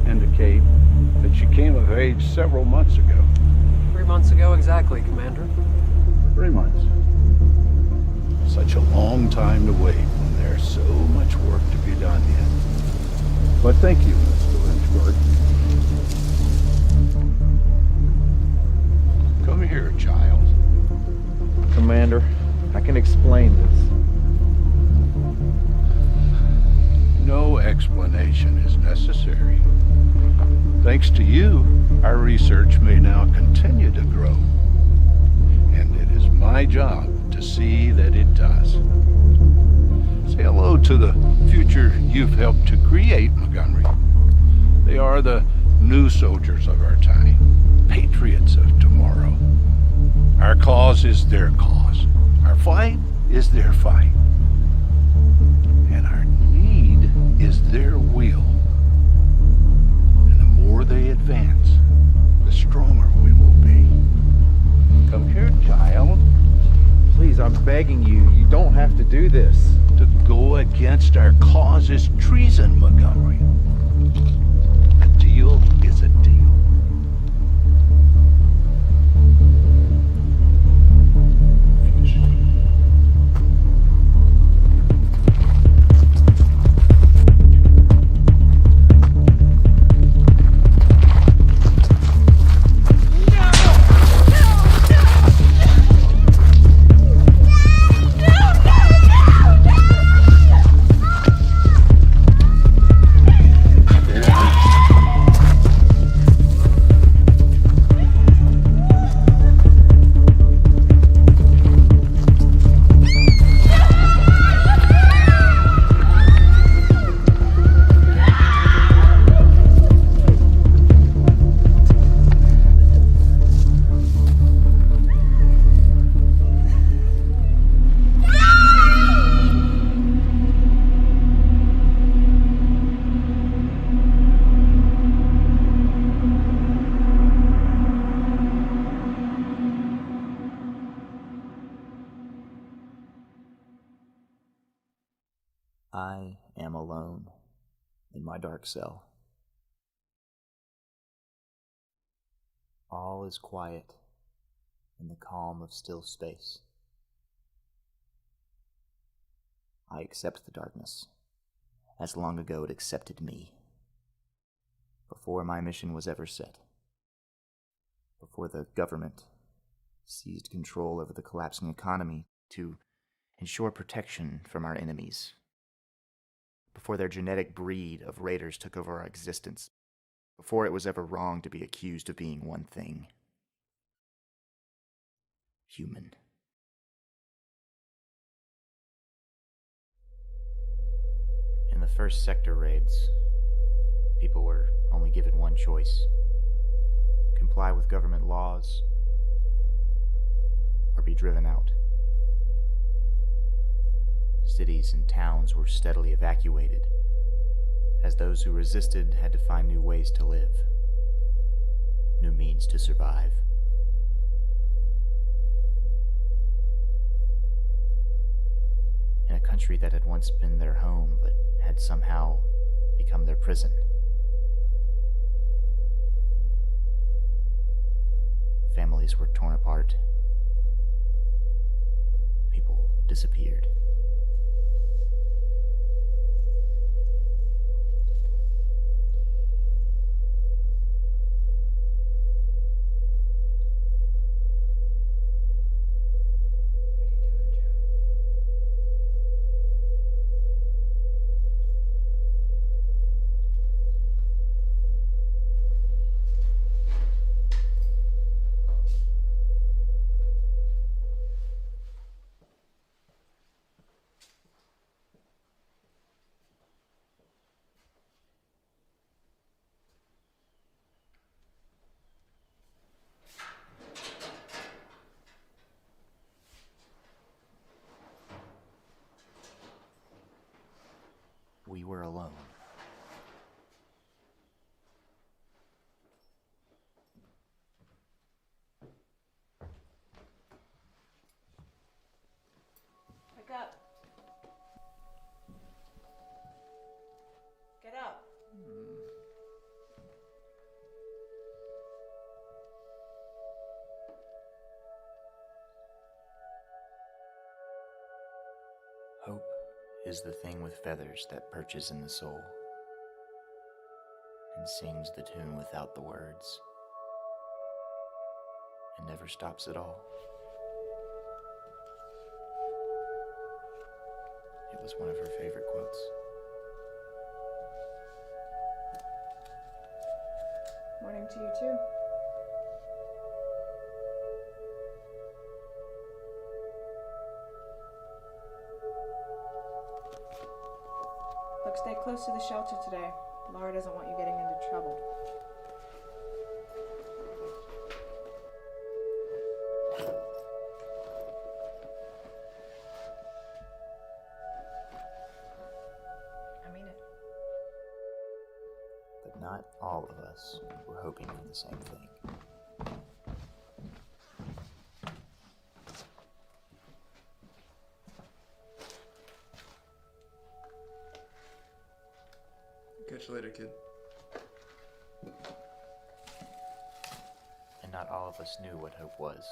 indicate that she came of age several months ago. 3 months ago exactly, Commander. 3 months. Such a long time to wait when there's so much work to be done yet. But thank you, Mr. Lynchburg. Come here, child. Commander, I can explain this. No explanation is necessary. Thanks to you, our research may now continue to grow. And it is my job to see that it does. Say hello to the future you've helped to create, Montgomery. They are the new soldiers of our time, patriots of tomorrow. Our cause is their cause. Our fight is their fight. And our need is their will. And the more they advance, the stronger we will be. Come here, child. Please, I'm begging you. You don't have to do this. To go against our cause is treason, Montgomery. A deal is a deal. I am alone in my dark cell. All is quiet in the calm of still space. I accept the darkness as long ago it accepted me. Before my mission was ever set. Before the government seized control over the collapsing economy to ensure protection from our enemies. Before their genetic breed of raiders took over our existence. Before it was ever wrong to be accused of being one thing. Human. In the first sector raids, people were only given one choice. Comply with government laws, or be driven out. Cities and towns were steadily evacuated, as those who resisted had to find new ways to live, new means to survive. In a country that had once been their home, but had somehow become their prison. Families were torn apart. People disappeared. We were alone. Wake up. Get up. Hope is the thing with feathers that perches in the soul and sings the tune without the words and never stops at all. It was one of her favorite quotes. Morning to you too. Look, stay close to the shelter today. Laura doesn't want you getting into trouble. I mean it. But not all of us were hoping for the same thing. Catch you later, kid. And not all of us knew what hope was.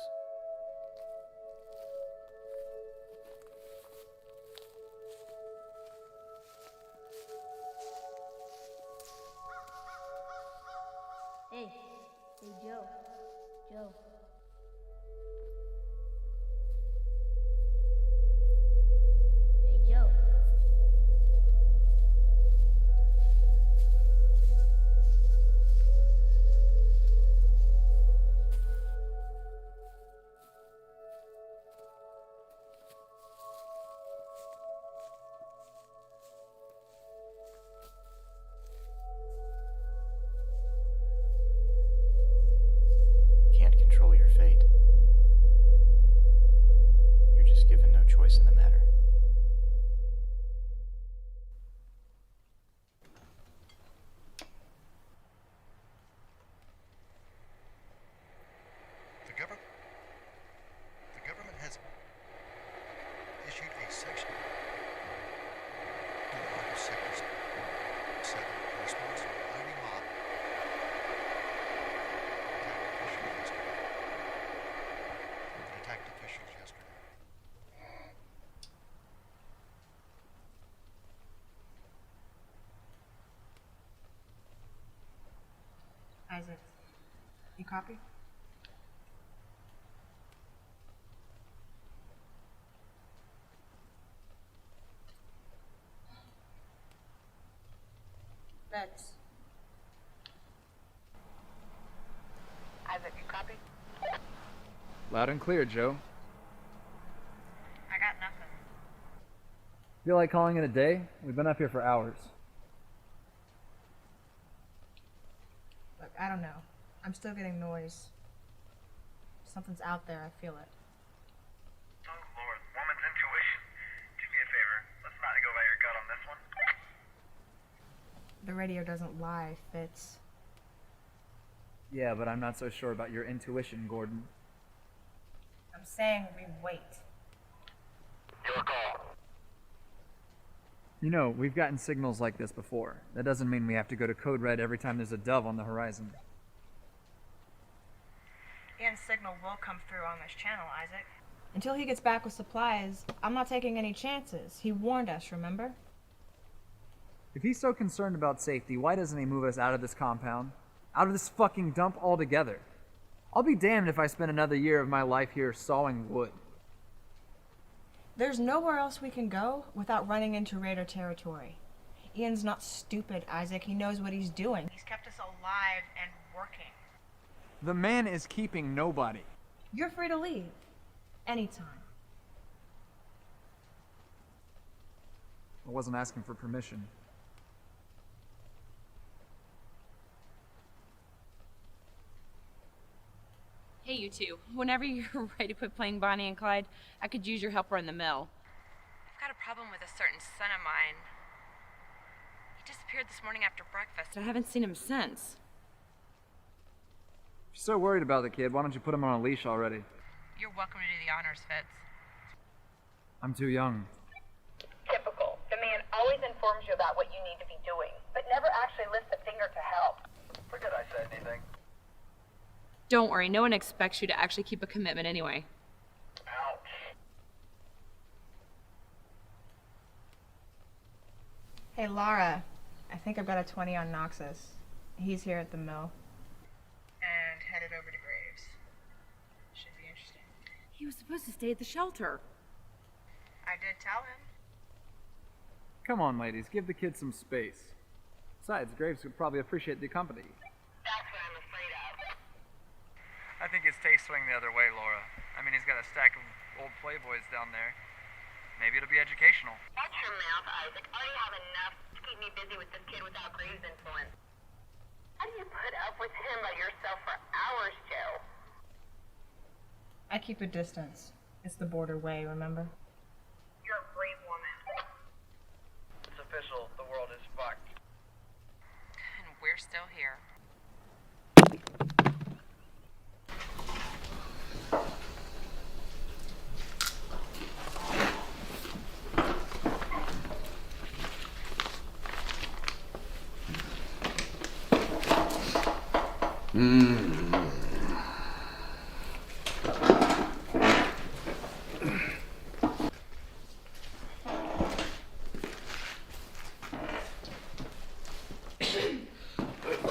Hey, Joe. Joe. Hey, Joe. Isaac. You copy? That's Isaac, you copy? Loud and clear, Joe. I got nothing. Feel like calling it a day? We've been up here for hours. Look, I don't know. I'm still getting noise. Something's out there, I feel it. Oh Lord, woman's intuition. Do me a favor, let's not go by your gut on this one. The radio doesn't lie, Fitz. Yeah, but I'm not so sure about your intuition, Gordon. I'm saying we wait. Your call. You know, we've gotten signals like this before. That doesn't mean we have to go to code red every time there's a dove on the horizon. Ian's signal will come through on this channel, Isaac. Until he gets back with supplies, I'm not taking any chances. He warned us, remember? If he's so concerned about safety, why doesn't he move us out of this compound? Out of this fucking dump altogether? I'll be damned if I spend another year of my life here sawing wood. There's nowhere else we can go without running into Raider territory. Ian's not stupid, Isaac. He knows what he's doing. He's kept us alive and working. The man is keeping nobody. You're free to leave. Anytime. I wasn't asking for permission. Hey, you two. Whenever you're ready to quit playing Bonnie and Clyde, I could use your help in the mill. I've got a problem with a certain son of mine. He disappeared this morning after breakfast. I haven't seen him since. If you're so worried about the kid, why don't you put him on a leash already? You're welcome to do the honors, Fitz. I'm too young. Typical. The man always informs you about what you need to be doing, but never actually lifts a finger to help. Forget I said anything. Don't worry, no one expects you to actually keep a commitment anyway. Ouch. Hey, Lara. I think I've got a 20 on Noxus. He's here at the mill. And headed over to Graves. Should be interesting. He was supposed to stay at the shelter. I did tell him. Come on, ladies, give the kid some space. Besides, Graves would probably appreciate the company. That's what I'm afraid of. I think his tastes swing the other way, Laura. I mean, he's got a stack of old Playboys down there. Maybe it'll be educational. Watch your mouth, Isaac. I already have enough to keep me busy with this kid without Graves' influence. How do you put up with him by yourself for hours, Joe? I keep a distance. It's the border way, remember? You're a brave woman. It's official, the world is fucked. And we're still here.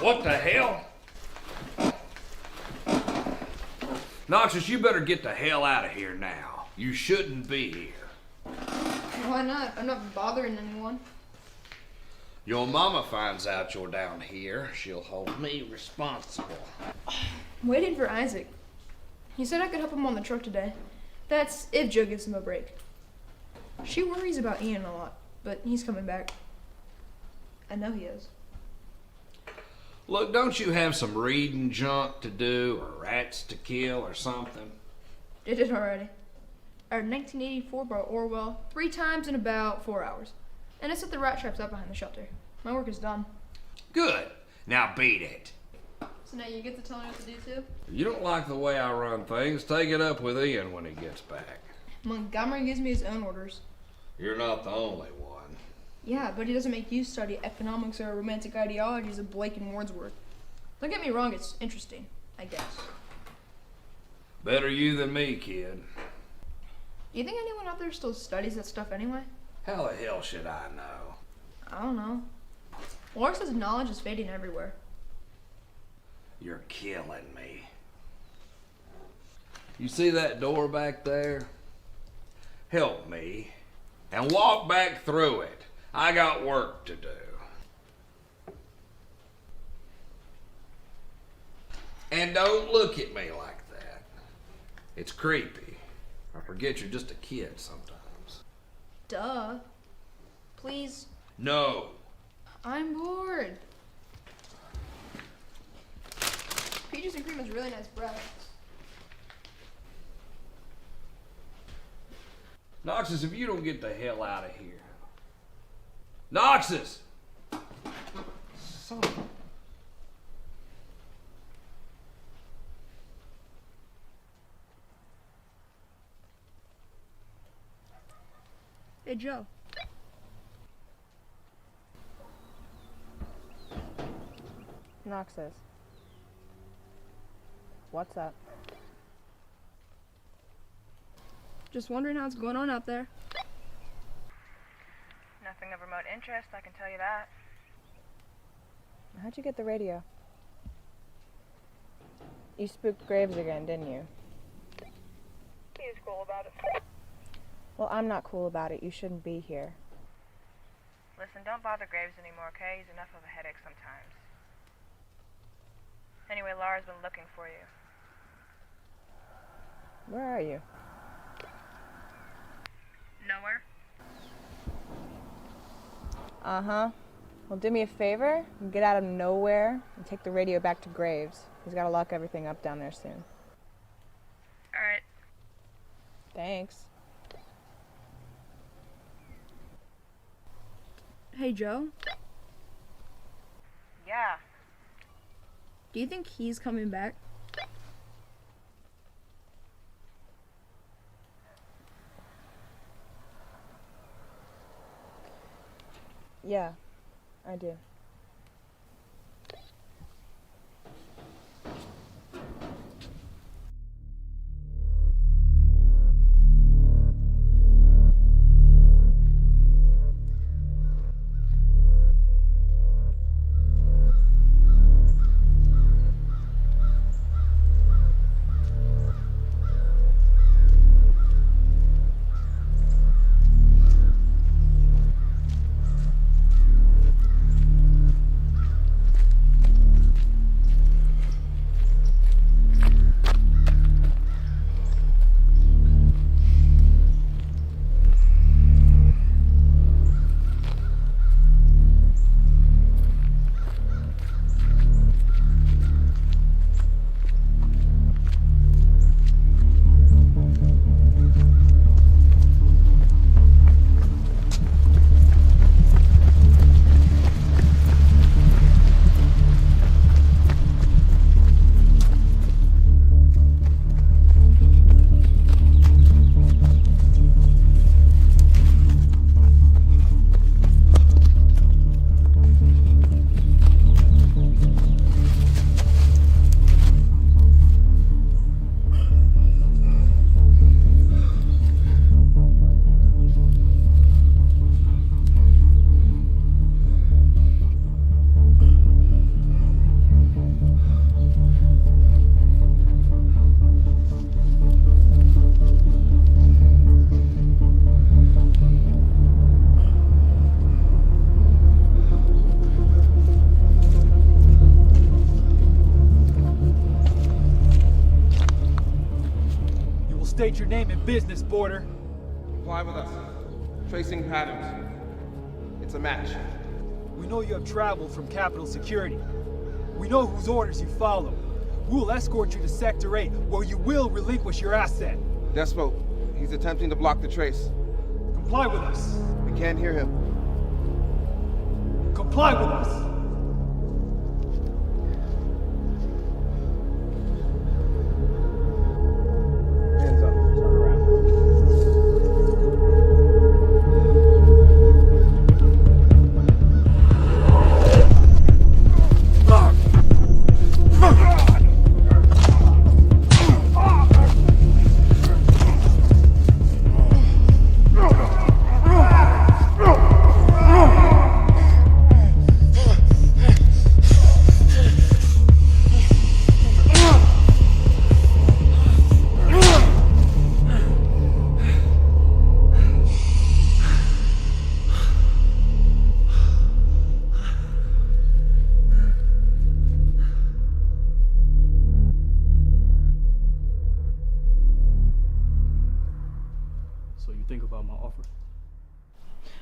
What the hell? Noxus, you better get the hell out of here now. You shouldn't be here. Why not? I'm not bothering anyone. Your mama finds out you're down here, she'll hold me responsible. I'm waiting for Isaac. He said I could help him on the truck today. That's if Joe gives him a break. She worries about Ian a lot, but he's coming back. I know he is. Look, don't you have some reading junk to do, or rats to kill, or something? Did it already. I read 1984 by Orwell 3 times in about 4 hours. And I set the rat traps up behind the shelter. My work is done. Good. Now beat it. So now you get to tell me what to do too? If you don't like the way I run things, take it up with Ian when he gets back. Montgomery gives me his own orders. You're not the only one. Yeah, but he doesn't make you study economics or romantic ideologies of Blake and Wordsworth. Don't get me wrong, it's interesting, I guess. Better you than me, kid. Do you think anyone out there still studies that stuff anyway? How the hell should I know? I don't know. Laura says knowledge is fading everywhere. You're killing me. You see that door back there? Help me and walk back through it. I got work to do. And don't look at me like that. It's creepy. I forget you're just a kid sometimes. Duh. Please. No. I'm bored. Peaches and cream is really nice breakfast. Noxus, if you don't get the hell out of here. Noxus! Son of a... Hey, Joe. Noxus. What's up? Just wondering how it's going on out there. Nothing of remote interest, I can tell you that. How'd you get the radio? You spooked Graves again, didn't you? He was cool about it. Well, I'm not cool about it. You shouldn't be here. Listen, don't bother Graves anymore, okay? He's enough of a headache sometimes. Anyway, Laura's been looking for you. Where are you? Nowhere. Uh-huh. Well, do me a favor and get out of nowhere and take the radio back to Graves. He's got to lock everything up down there soon. All right. Thanks. Hey, Joe. Yeah. Do you think he's coming back? Yeah, I do. State your name and business, Border. Fly with us. Tracing patterns. It's a match. We know you have traveled from Capitol Security. We know whose orders you follow. We will escort you to Sector 8, where you will relinquish your asset. Despo, he's attempting to block the trace. Comply with us. We can't hear him. Comply with us. Hands up. Turn around.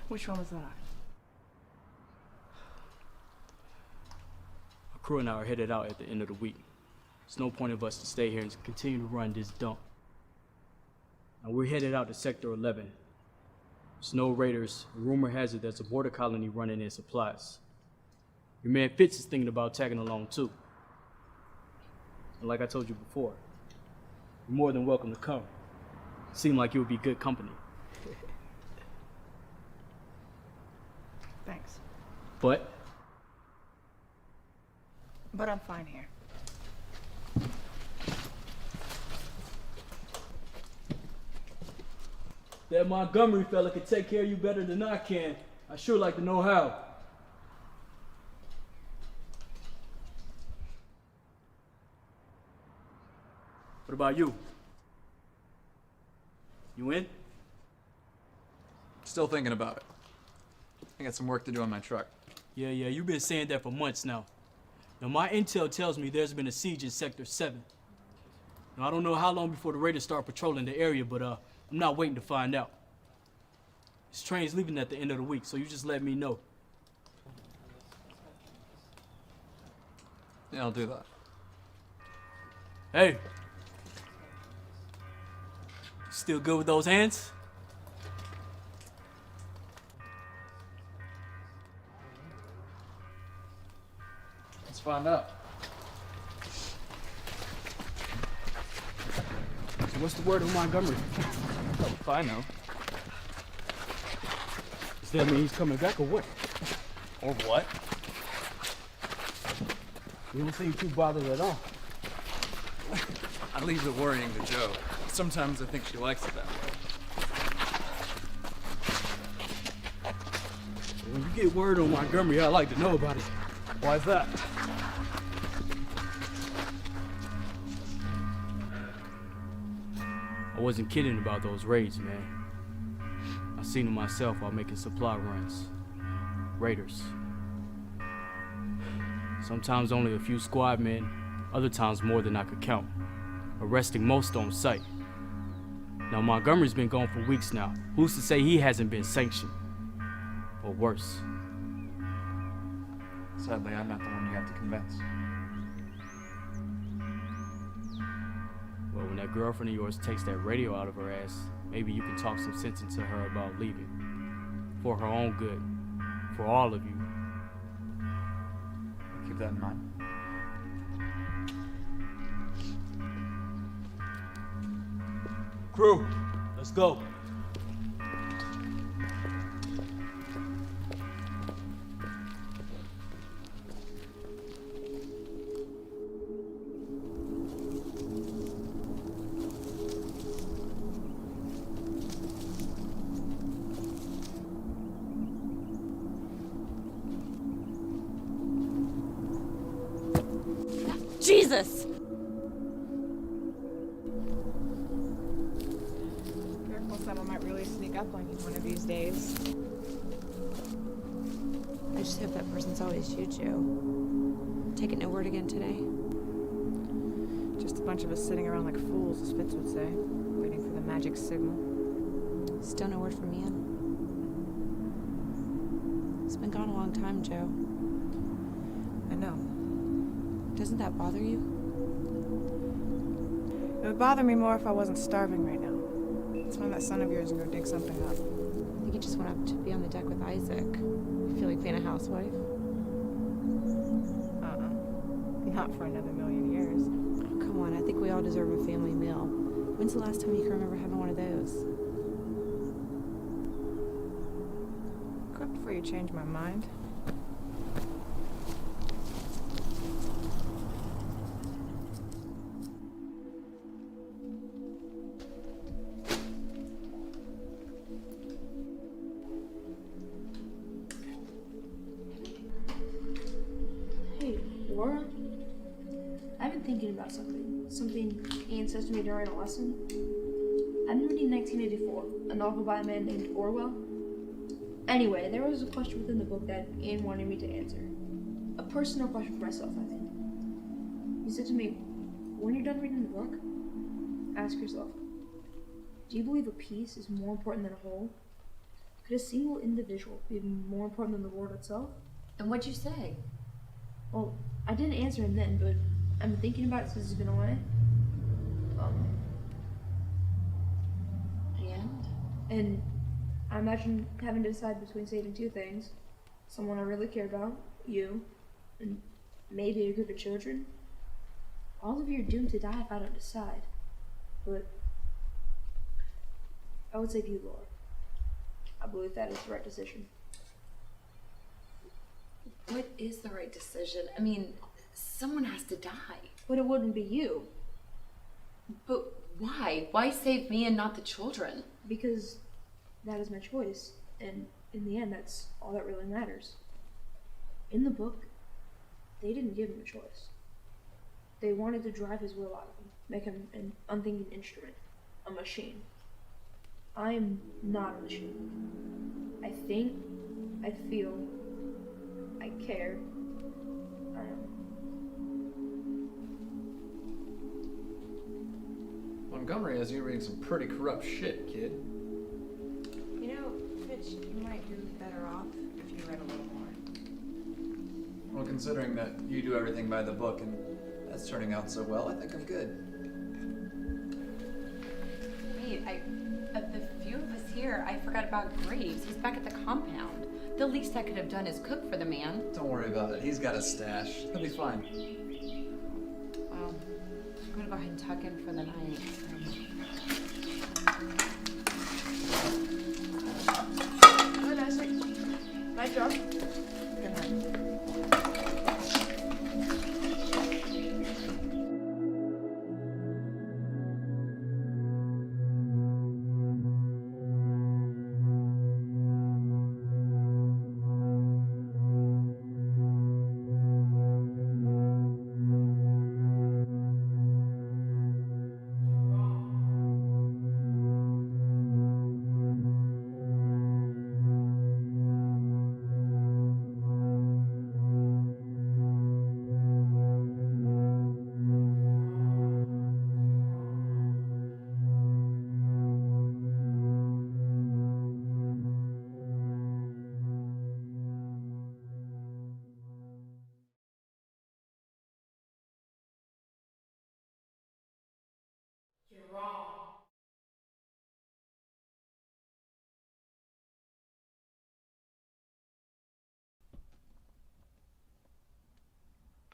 Which one was that? Our crew and I are headed out at the end of the week. There's no point of us to stay here and continue to run this dump. Now we're headed out to Sector 11. There's no raiders. Rumor has it there's a border colony running in supplies. Your man Fitz is thinking about tagging along too. And like I told you before, you're more than welcome to come. Seem like you would be good company. Thanks. But I'm fine here. that Montgomery fella can take care of you better than I can. I sure like to know how. What about you? You in? Still thinking about it. I got some work to do on my truck. Yeah, you've been saying that for months now. Now, my intel tells me there's been a siege in Sector 7. Now, I don't know how long before the raiders start patrolling the area, but I'm not waiting to find out. This train's leaving at the end of the week, so you just let me know. Yeah, I'll do that. Hey. Still good with those hands? Let's find out. So what's the word of Montgomery? Oh, if I know. Does that mean he's coming back or what? Or what? You don't seem too bothered at all. I leave the worrying to Jo. Sometimes I think she likes it that way. When you get word on Montgomery, I'd like to know about it. Why's that? I wasn't kidding about those raids, man. I seen them myself while making supply runs. Raiders. Sometimes only a few squad men, other times more than I could count. Arresting most on sight. Now Montgomery's been gone for weeks now. Who's to say he hasn't been sanctioned? Or worse. Sadly, I'm not the one you have to convince. Well, when that girlfriend of yours takes that radio out of her ass, maybe you can talk some sense into her about leaving. For her own good. For all of you. Keep that in mind. Crew, let's go. Jesus! Careful, someone might really sneak up on you one of these days. I just hope that person's always you, Joe. Taking no word again today. Just a bunch of us sitting around like fools, as Fitz would say, waiting for the magic signal. Still no word from Ian. He's been gone a long time, Joe. I know. Doesn't that bother you? It would bother me more if I wasn't starving right now. Let's find that son of yours and go dig something up. I think he just went up to be on the deck with Isaac. You feel like being a housewife? Not for another million years. Oh, come on, I think we all deserve a family meal. When's the last time you can remember having one of those? Quick before you change my mind. Hey, Laura? I've been thinking about something Ian says to me during a lesson. I've been reading 1984, a novel by a man named Orwell. Anyway, there was a question within the book that Ian wanted me to answer. A personal question for myself, I think. He said to me, when you're done reading the book, ask yourself, do you believe a piece is more important than a whole? Could a single individual be more important than the world itself? And what'd you say? Well, I didn't answer him then, but I've been thinking about it since he's been away. And I imagine having to decide between saving two things. Someone I really care about, you, and maybe a group of children. All of you are doomed to die if I don't decide. But I would save you, Laura. I believe that is the right decision. What is the right decision? I mean, someone has to die. But it wouldn't be you. But why? Why save me and not the children? Because that is my choice, and in the end, that's all that really matters. In the book, they didn't give him a choice. They wanted to drive his will out of him, make him an unthinking instrument, a machine. I am not a machine. I think, I feel, I care. I am. Montgomery has you reading some pretty corrupt shit, kid. You know, Mitch, you might do better off if you read a little more. Well, considering that you do everything by the book and that's turning out so well, I think I'm good. Wait, of the few of us here, I forgot about Graves. He's back at the compound. The least I could have done is cook for the man. Don't worry about it. He's got a stash. He'll be fine. Well, I'm gonna go ahead and tuck in for the night. Good, Isaac. Nice job. Good night.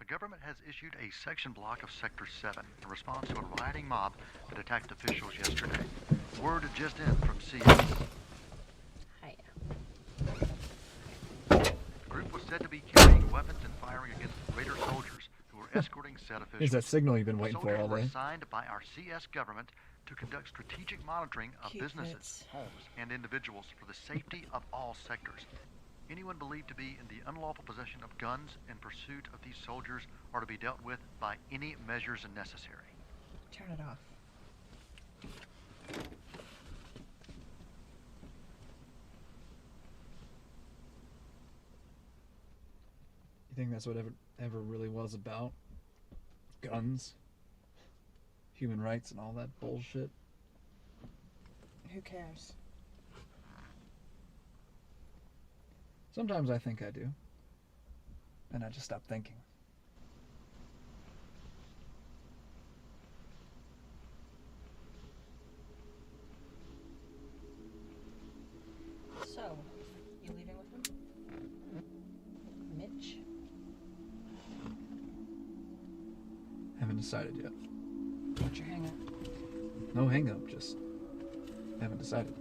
The government has issued a section block of Sector 7 in response to a rioting mob that attacked officials yesterday. Word just in from CS. Hi. The group was said to be carrying weapons and firing against Raider soldiers who were escorting said officials. Here's that signal you've been waiting for all Soldiers were day. assigned by our CS government to conduct strategic monitoring of Cute businesses, bits. homes, and individuals for the safety of all sectors. Anyone believed to be in the unlawful possession of guns in pursuit of these soldiers are to be dealt with by any measures necessary. Turn it off. You think that's what ever really was about? Guns? Human rights and all that bullshit? Who cares? Sometimes I think I do. And I just stop thinking. So, you leaving with him? Mitch? Haven't decided yet. What's your hang up? No hang up, just haven't decided.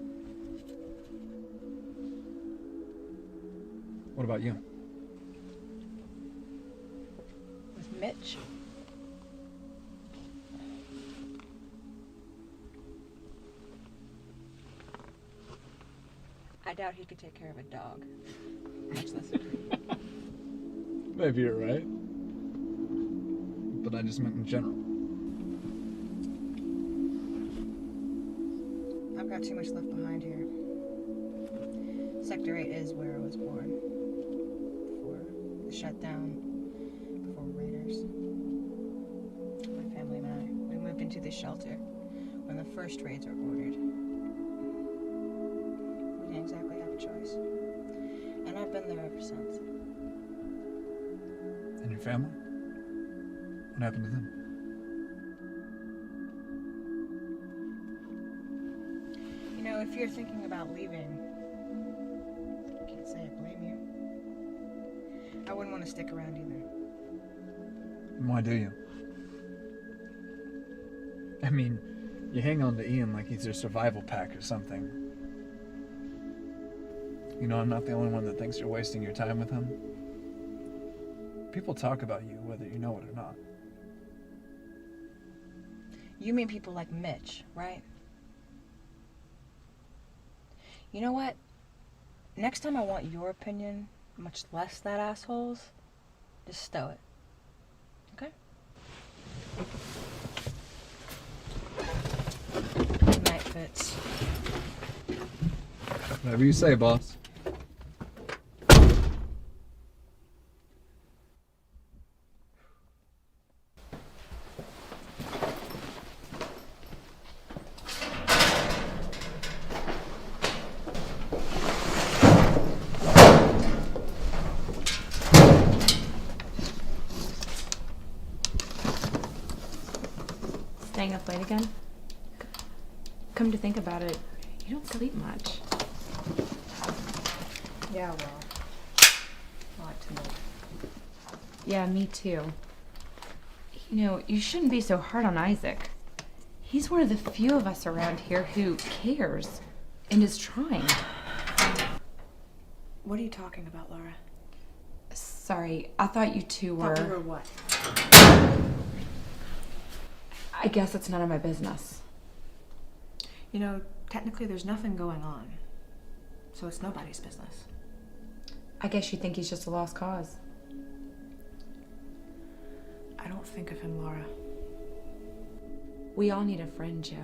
What about you? With Mitch? I doubt he could take care of a dog. Much less a tree. Maybe you're right. But I just meant in general. I've got too much left behind here. Sector 8 is where I was born. Before the shutdown, before raiders. My family and I, we moved into this shelter when the first raids were ordered. We didn't exactly have a choice. I've been there ever since. And your family? What happened to them? You know, if you're thinking about leaving, I can't say I blame you. I wouldn't want to stick around either. And why do you? I mean, you hang on to Ian like he's your survival pack or something. You know, I'm not the only one that thinks you're wasting your time with him. People talk about you whether you know it or not. You mean people like Mitch, right? You know what? Next time I want your opinion, much less that asshole's, just stow it. Okay? Good night, Fitz. Whatever you say, boss. Staying up late again? Come to think about it, you don't sleep much. Yeah, well, I like to move. Yeah, me too. You know, you shouldn't be so hard on Isaac. He's one of the few of us around here who cares and is trying. What are you talking about, Laura? Sorry, I thought you two were... Thought we were what? I guess it's none of my business. You know, technically there's nothing going on. So it's nobody's business. I guess you think he's just a lost cause. I don't think of him, Laura. We all need a friend, Joe.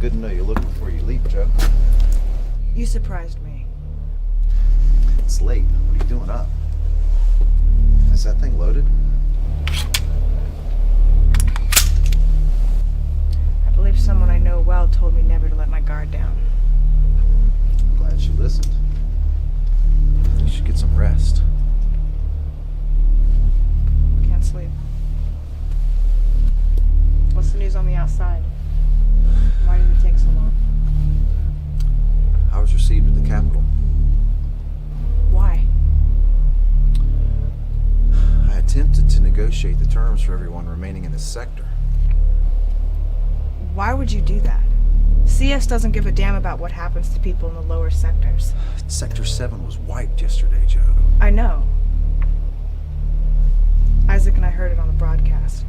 Good to know you look before you leap, Joe. You surprised me. It's late. What are you doing up? Is that thing loaded? I believe someone I know well told me never to let my guard down. I'm glad she listened. You should get some rest. Can't sleep. What's the news on the outside? Why did it take so long? I was received at the Capitol. Why? I attempted to negotiate the terms for everyone remaining in this sector. Why would you do that? CS doesn't give a damn about what happens to people in the lower sectors. Sector 7 was wiped yesterday, Joe. I know. Isaac and I heard it on the broadcast.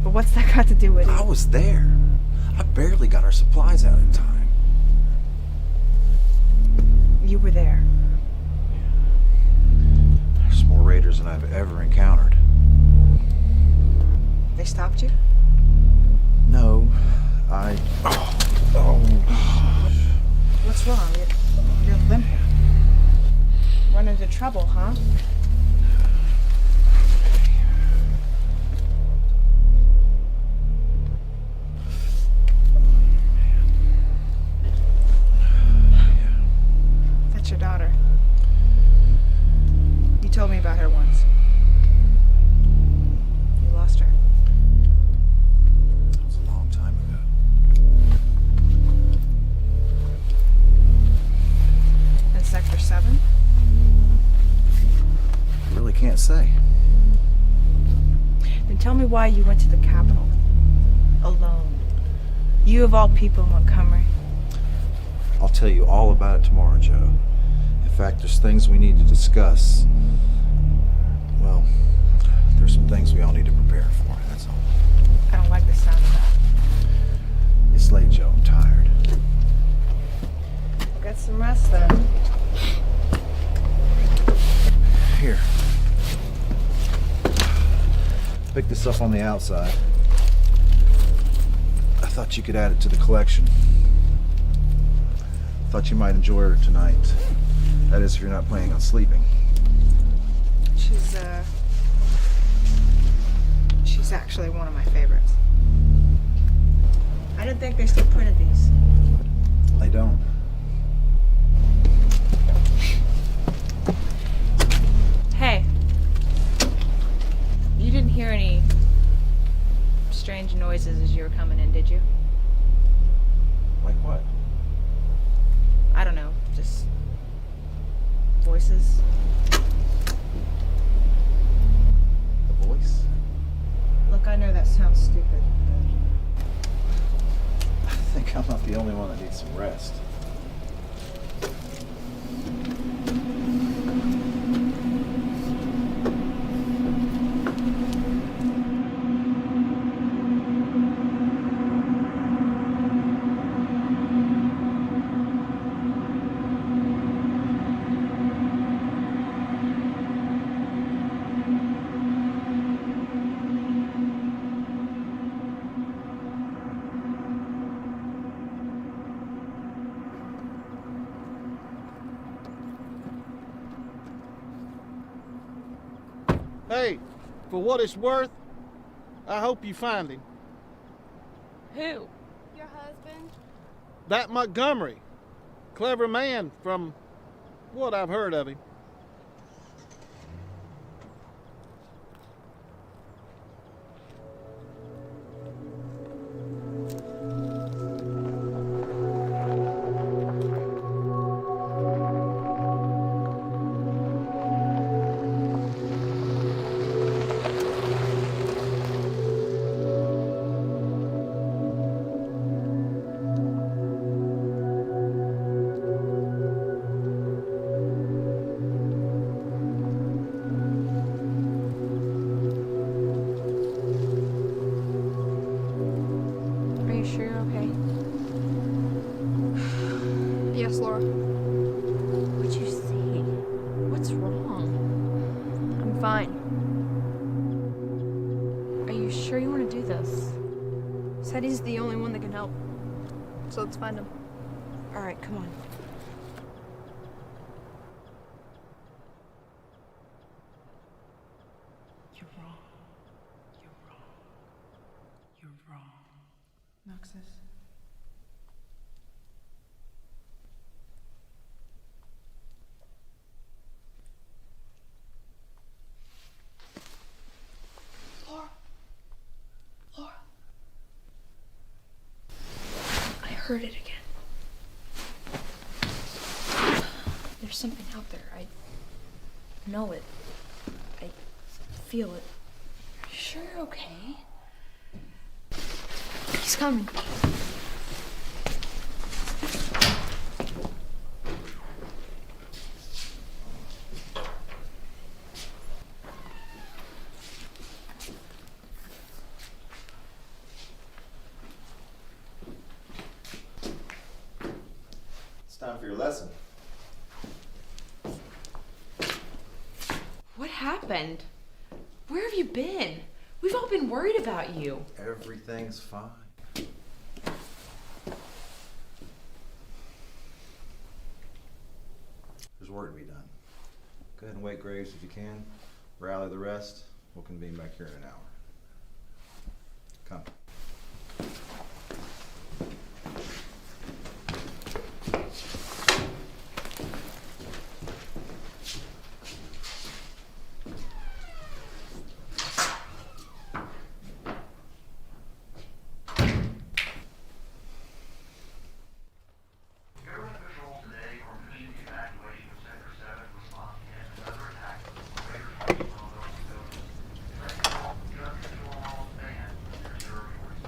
But what's that got to do with it? I was there. I barely got our supplies out in time. You were there. There's more raiders than I've ever encountered. They stopped you? No, What's wrong? You're limping. Run into trouble, huh? That's your daughter. You told me about her once. You lost her. That was a long time ago. In Sector 7? I really can't say. Then tell me why you went to the Capitol. Alone. You of all people in Montgomery. I'll tell you all about it tomorrow, Joe. In fact, there's things we need to discuss. Well, there's some things we all need to prepare for, that's all. I don't like the sound of that. It's late, Joe. I'm tired. We'll get some rest then. Here. Pick this up on the outside. I thought you could add it to the collection. Thought you might enjoy her tonight. That is, if you're not planning on sleeping. She's actually one of my favorites. I didn't think they still printed these. They don't. Hey. You didn't hear any strange noises as you were coming in, did you? Like what? I don't know, just voices. The voice? Look, I know that sounds stupid, I think I'm not the only one that needs some rest. Hey, for what it's worth, I hope you find him. Who? Your husband? That Montgomery. Clever man from what I've heard of him. Are you sure you're okay? Yes, Laura. What'd you see? What's wrong? I'm fine. Are you sure you want to do this? Said he's the only one that can help. So let's find him. All right, come on. You're wrong. You're wrong. You're wrong. Noxus. Laura. Laura. I heard it again. There's something out there. I know it. I feel it. You sure you're okay? He's coming. It's time for your lesson. What happened? Where have you been? We've all been worried about you. Everything's fine. There's work to be done. Go ahead and wake Graves if you can. Rally the rest. We'll convene back here in an hour. Come. Government patrols today are pushing the evacuation of Sector 7 to respond to yet another attack on Raiders focused on those civilians. Let's call gun control laws ban their territories.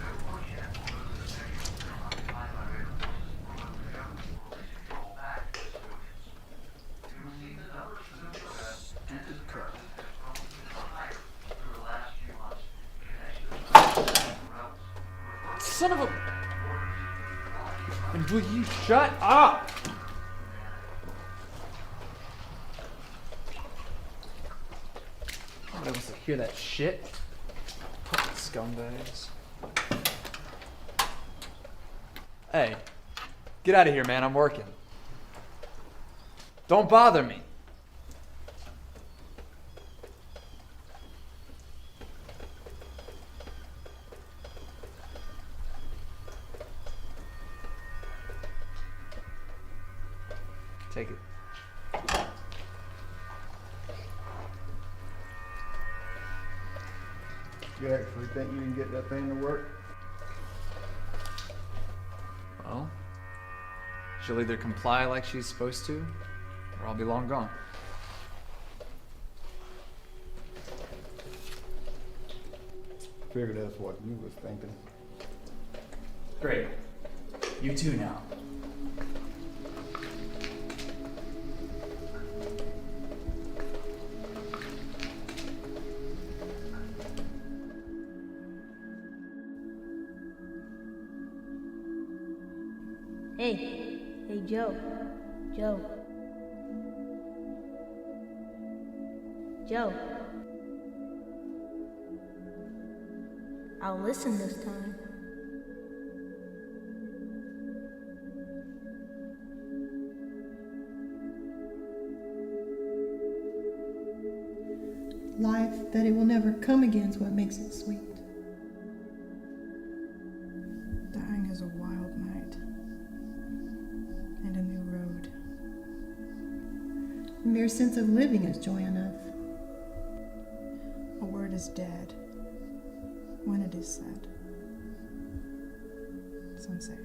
No more yet will those sections that are occupied by Raider forces or whether the government will release control back to civilians. We will see the number of civilian arrests and disappearances has grown even higher through the last few months in connection to the rebels. Son of a... And will you shut up? Nobody wants to hear that shit. Fucking scumbags. Hey, get out of here, man. I'm working. Don't bother me. Take it. You actually think you can get that thing to work? Well, she'll either comply like she's supposed to, or I'll be long gone. Figured that's what you was thinking. Great. You too now. Hey, Joe. Joe. Joe. I'll listen this time. Life that it will never come again is what makes it sweet. Dying is a wild night and a new road. The mere sense of living is joy enough. A word is dead when it is said. Some say.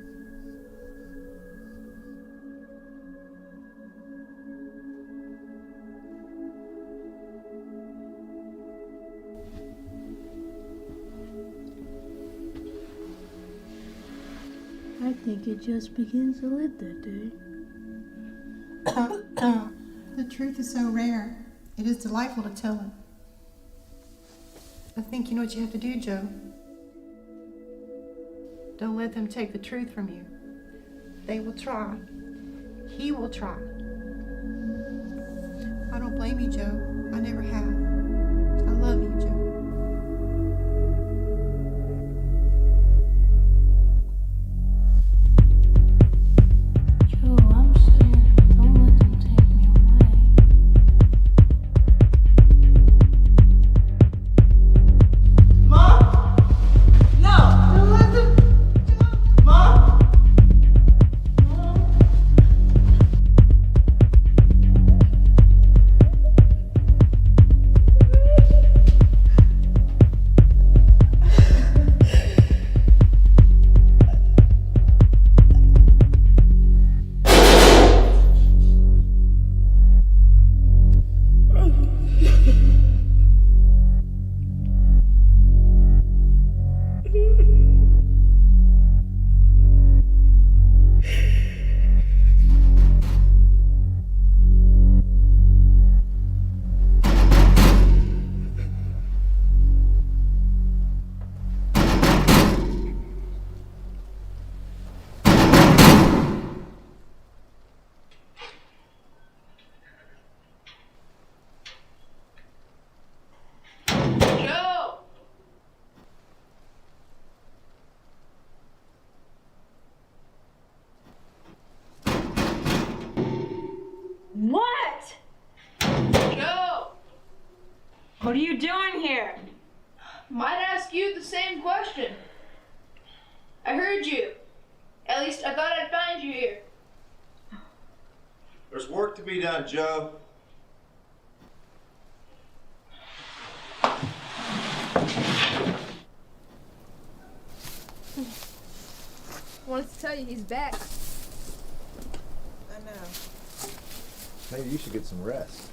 I think it just begins to live that day. The truth is so rare. It is delightful to tell it. I think you know what you have to do, Joe. Don't let them take the truth from you. They will try. He will try. I don't blame you, Joe. I never have. I love you, Joe. What are you doing here? Might ask you the same question. I heard you. At least I thought I'd find you here. There's work to be done, Joe. Wanted to tell you he's back. I know. Maybe you should get some rest.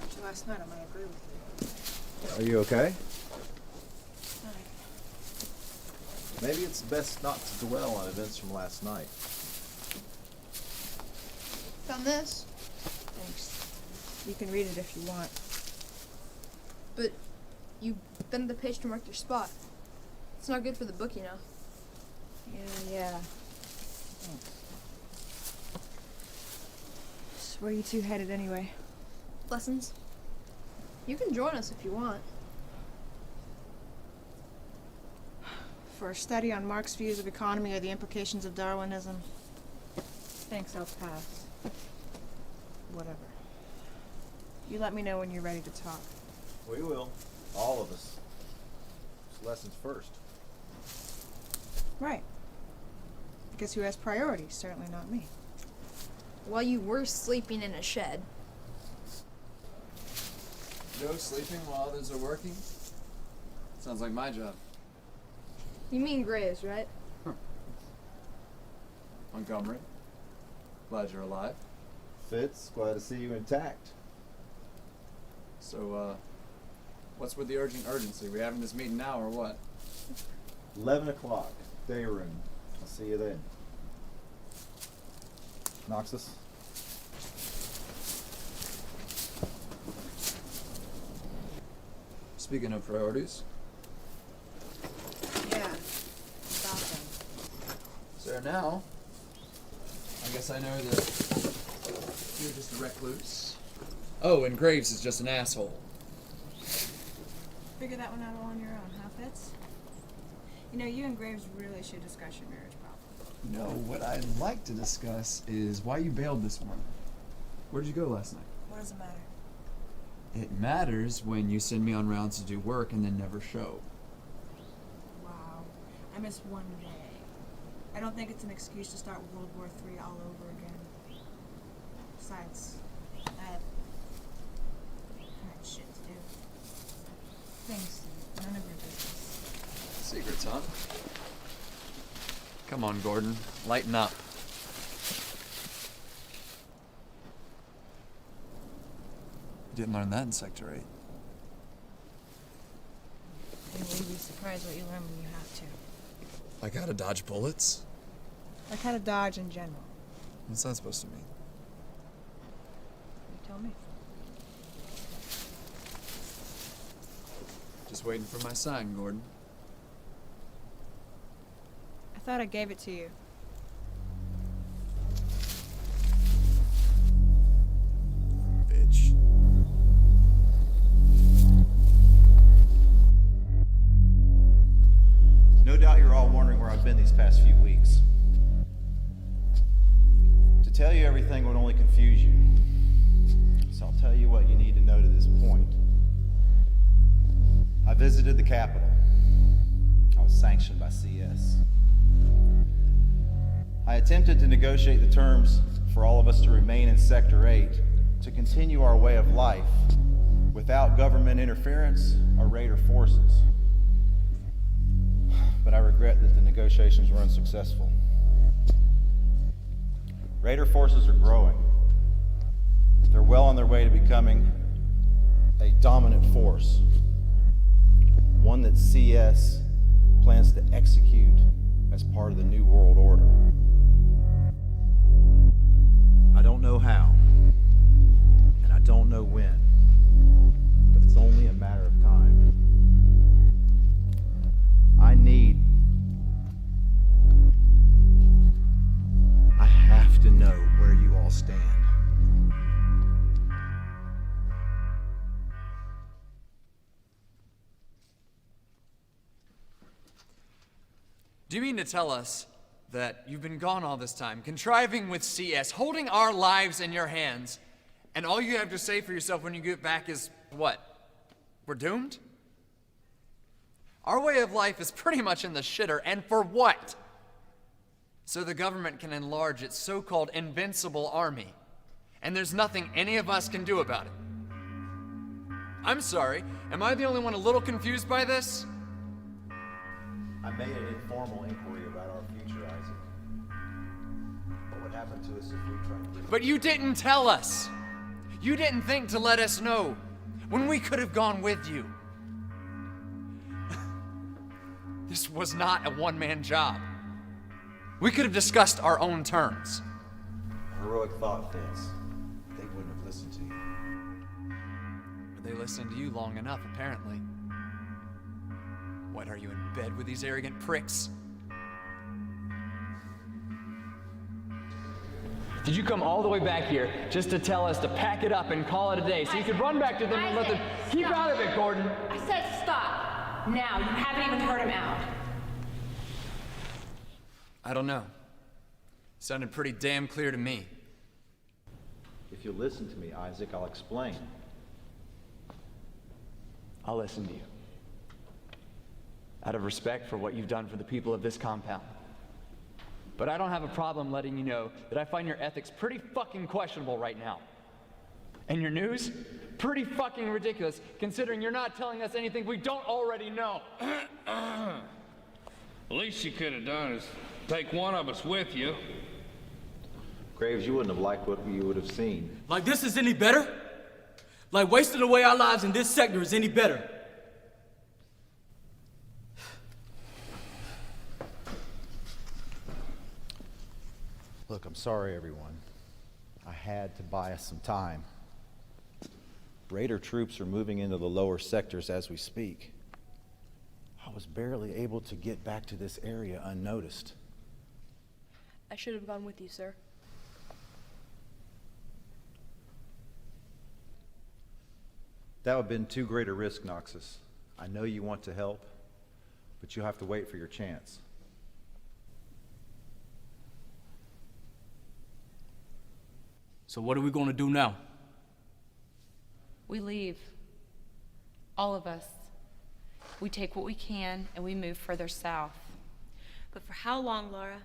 After last night, I might agree with you. Are you okay? Fine. Maybe it's best not to dwell on events from last night. Found this. Thanks. You can read it if you want. But you bent the page to mark your spot. It's not good for the book, you know. Yeah. Thanks. So where are you two headed anyway? Lessons. You can join us if you want. For a study on Marx's views of economy or the implications of Darwinism. Thanks, I'll pass. Whatever. You let me know when you're ready to talk. We will. All of us. It's lessons first. Right. Guess who has priorities? Certainly not me. While you were sleeping in a shed. Joe sleeping while others are working? Sounds like my job. You mean Graves, right? Montgomery, glad you're alive. Fitz, glad to see you intact. So, what's with the urgency? We having this meeting now or what? 11 o'clock, day room. I'll see you then. Noxus? Speaking of priorities, Yeah. Stop them. so now, I guess I know that you're just a recluse. Oh, and Graves is just an asshole. Figure that one out all on your own, huh, Fitz? You know, you and Graves really should discuss your marriage problem. No, what I'd like to discuss is why you bailed this morning. Where'd you go last night? What does it matter? It matters when you send me on rounds to do work and then never show. Wow. I missed one day. I don't think it's an excuse to start World War III all over again. Besides, I had shit to do. Things, none of your business. Secrets, huh? Come on, Gordon. Lighten up. You didn't learn that in Sector 8. And you'd be surprised what you learn when you have to. Like how to dodge bullets? Like how to dodge in general. What's that supposed to mean? You tell me. Just waiting for my sign, Gordon. I thought I gave it to you. Bitch. No doubt you're all wondering where I've been these past few weeks. To tell you everything would only confuse you. So I'll tell you what you need to know to this point. I visited the Capitol. I was sanctioned by CS. I attempted to negotiate the terms for all of us to remain in Sector 8 to continue our way of life without government interference or Raider forces. But I regret that the negotiations were unsuccessful. Raider forces are growing. They're well on their way to becoming a dominant force, one that CS plans to execute as part of the New World Order. I don't know how, and I don't know when, but it's only a matter of time. I have to know where you all stand. Do you mean to tell us that you've been gone all this time, contriving with CS, holding our lives in your hands, and all you have to say for yourself when you get back is What? We're doomed? Our way of life is pretty much in the shitter, and for what? So the government can enlarge its so-called invincible army, and there's nothing any of us can do about it. I'm sorry, am I the only one a little confused by this? I made an informal inquiry about our future, Isaac. What would happen to us if we tried to... But you didn't tell us! You didn't think to let us know, when we could have gone with you. This was not a one-man job. We could have discussed our own terms. Heroic thought, Fitz. They wouldn't have listened to you. But they listened to you long enough, apparently. What, are you in bed with these arrogant pricks? Did you come all the way back here just to tell us to pack it up and call it a day so you could run back to them and let them keep out of it, Gordon? I said stop. Now, you haven't even heard him out. I don't know. Sounded pretty damn clear to me. If you'll listen to me, Isaac, I'll explain. I'll listen to you. Out of respect for what you've done for the people of this compound. But I don't have a problem letting you know that I find your ethics pretty fucking questionable right now. And your news? Pretty fucking ridiculous, considering you're not telling us anything we don't already know. The least you could have done is take one of us with you. Graves, you wouldn't have liked what you would have seen. Like this is any better? Like wasting away our lives in this sector is any better? Look, I'm sorry, everyone. I had to buy us some time. Raider troops are moving into the lower sectors as we speak. I was barely able to get back to this area unnoticed. I should have gone with you, sir. That would have been too great a risk, Noxus. I know you want to help, but you'll have to wait for your chance. So what are we going to do now? We leave. All of us. We take what we can and we move further south. But for how long, Laura?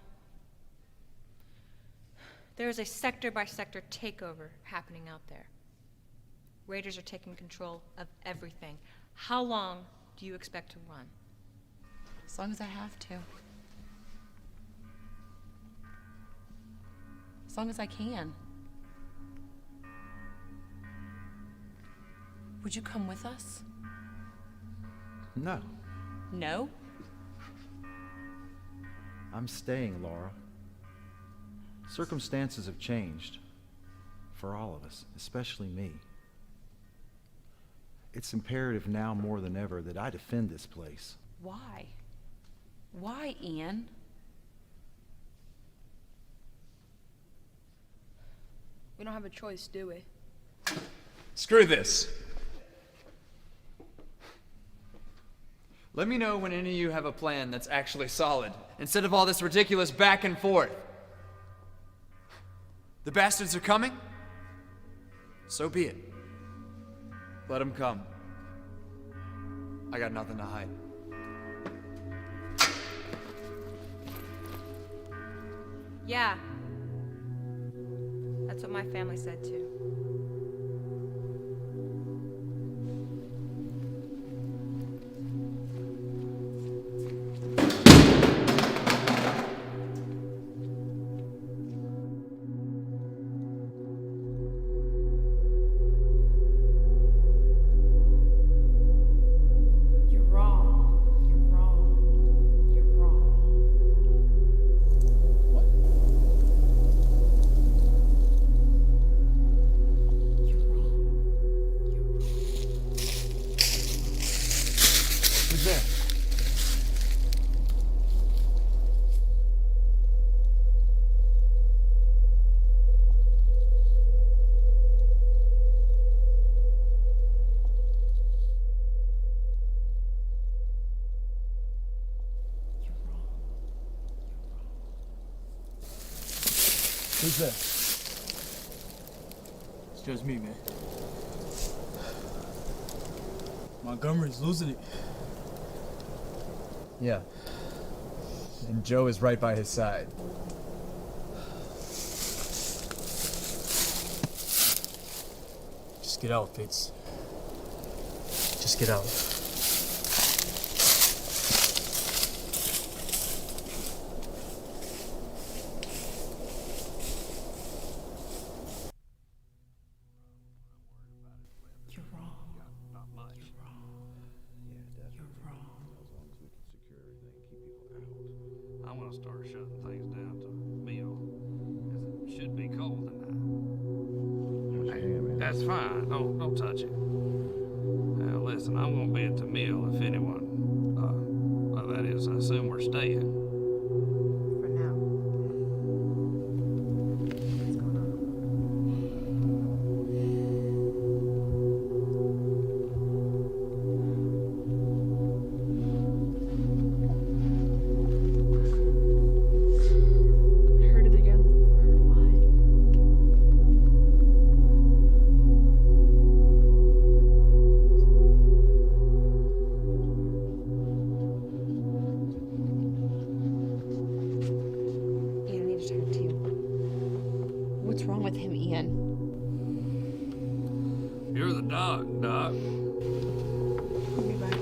There is a sector-by-sector takeover happening out there. Raiders are taking control of everything. How long do you expect to run? As long as I have to. As long as I can. Would you come with us? No. No? I'm staying, Laura. Circumstances have changed. For all of us, especially me. It's imperative now more than ever that I defend this place. Why? Why, Ian? We don't have a choice, do we? Screw this. Let me know when any of you have a plan that's actually solid, instead of all this ridiculous back and forth. The bastards are coming? So be it. Let them come. I got nothing to hide. Yeah. That's what my family said too. Who's that? It's just me, man. Montgomery's losing it. Yeah. And Joe is right by his side. Just get out, Fitz. Just get out. You're wrong. Not much. You're wrong. You're wrong. As long as we can secure everything, keep people out. I want to start shutting things down to a meal, as it should be cold tonight. That's fine. Don't touch it. Now listen, I'm gonna be at the meal if anyone. Well, that is, I assume we're staying. For now. What's going on? I heard it again. Ian, I need to talk to you. What's wrong with him, Ian? You're the doc, Doc. I'll be back.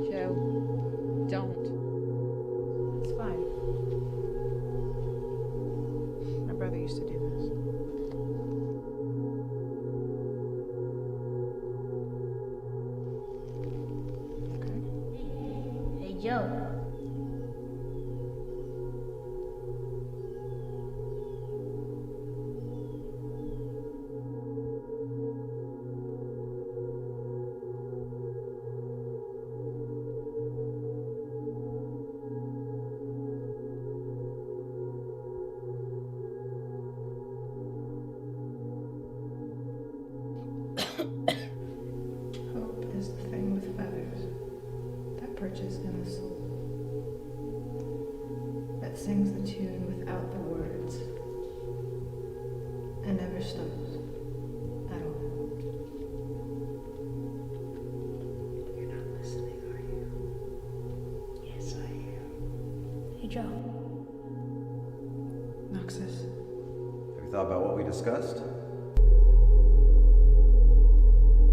Joe, don't. It's fine. My brother used to do this. Hey, Joe. Hope is the thing with feathers that perches in the soul, that sings the tune without the words, and never stops at all. You're not listening, are you? Yes, I am. Hey, Joe. Noxus. Have you thought about what we discussed?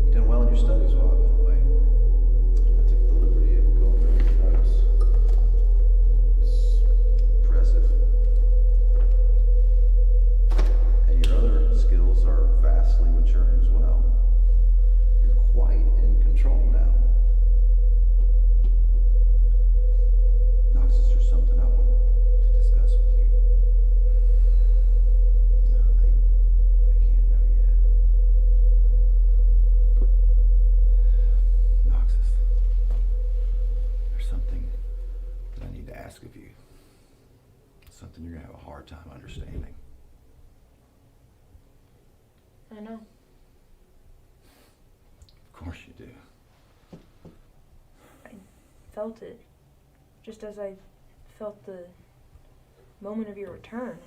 You did well in your studies while I've been away. I took the liberty of going over your notes. It's impressive. And your other skills are vastly maturing as well. You're quite in control now. Noxus, there's something I want to discuss with you. No, they can't know yet. Noxus, there's something that I need to ask of you. Something you're gonna have a hard time understanding. I know. Of course you do. I felt it. Just as I felt the moment of your return.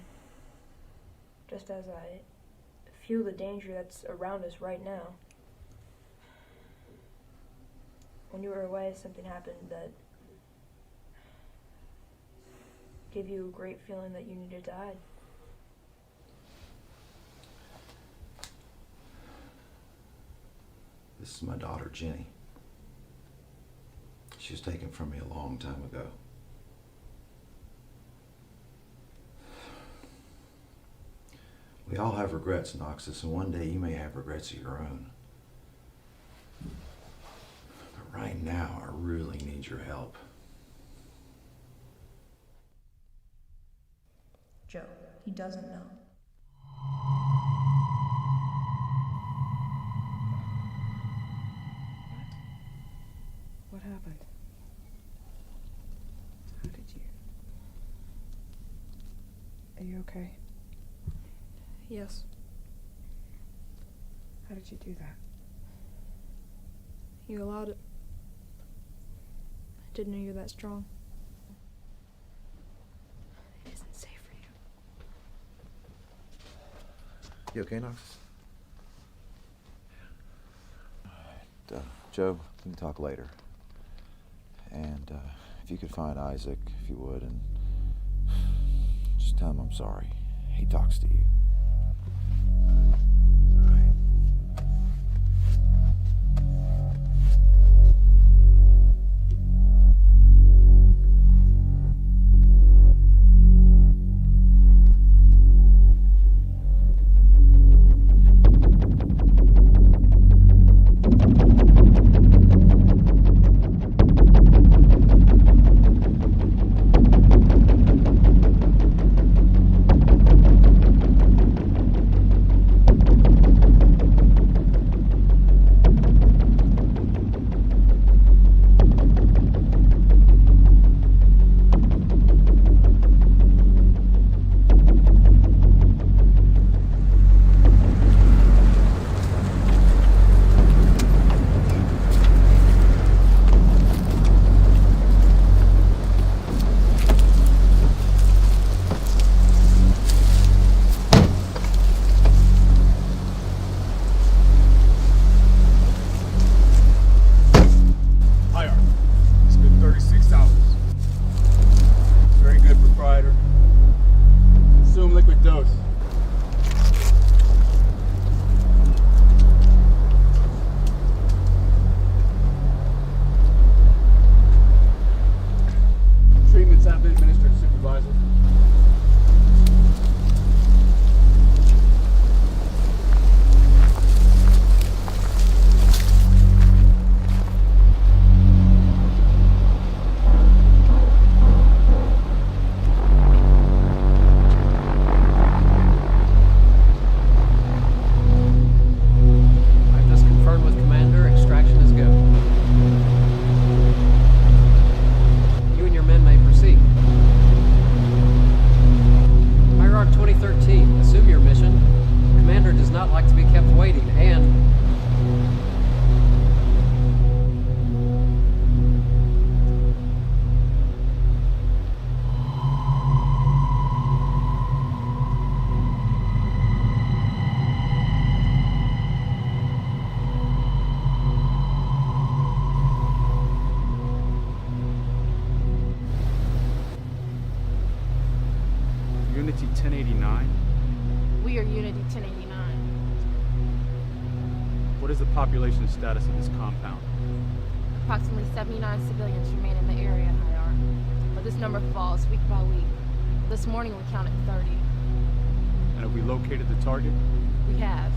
Just as I feel the danger that's around us right now. When you were away, something happened that gave you a great feeling that you needed to hide. This is my daughter, Jenny. She was taken from me a long time ago. We all have regrets, Noxus, and one day you may have regrets of your own. But right now, I really need your help. Joe, he doesn't know. What happened? How did you? Are you okay? Yes. How did you do that? You allowed it. I didn't know you were that strong. It isn't safe for you. You okay, Noxus? Joe, we can talk later. And if you could find Isaac, if you would, and just tell him I'm sorry. He talks to you. Unity 1089? We are Unity 1089. What is the population status of this compound? Approximately 79 civilians remain in the area, Hierarch. But this number falls week by week. This morning we counted 30. And have we located the target? We have.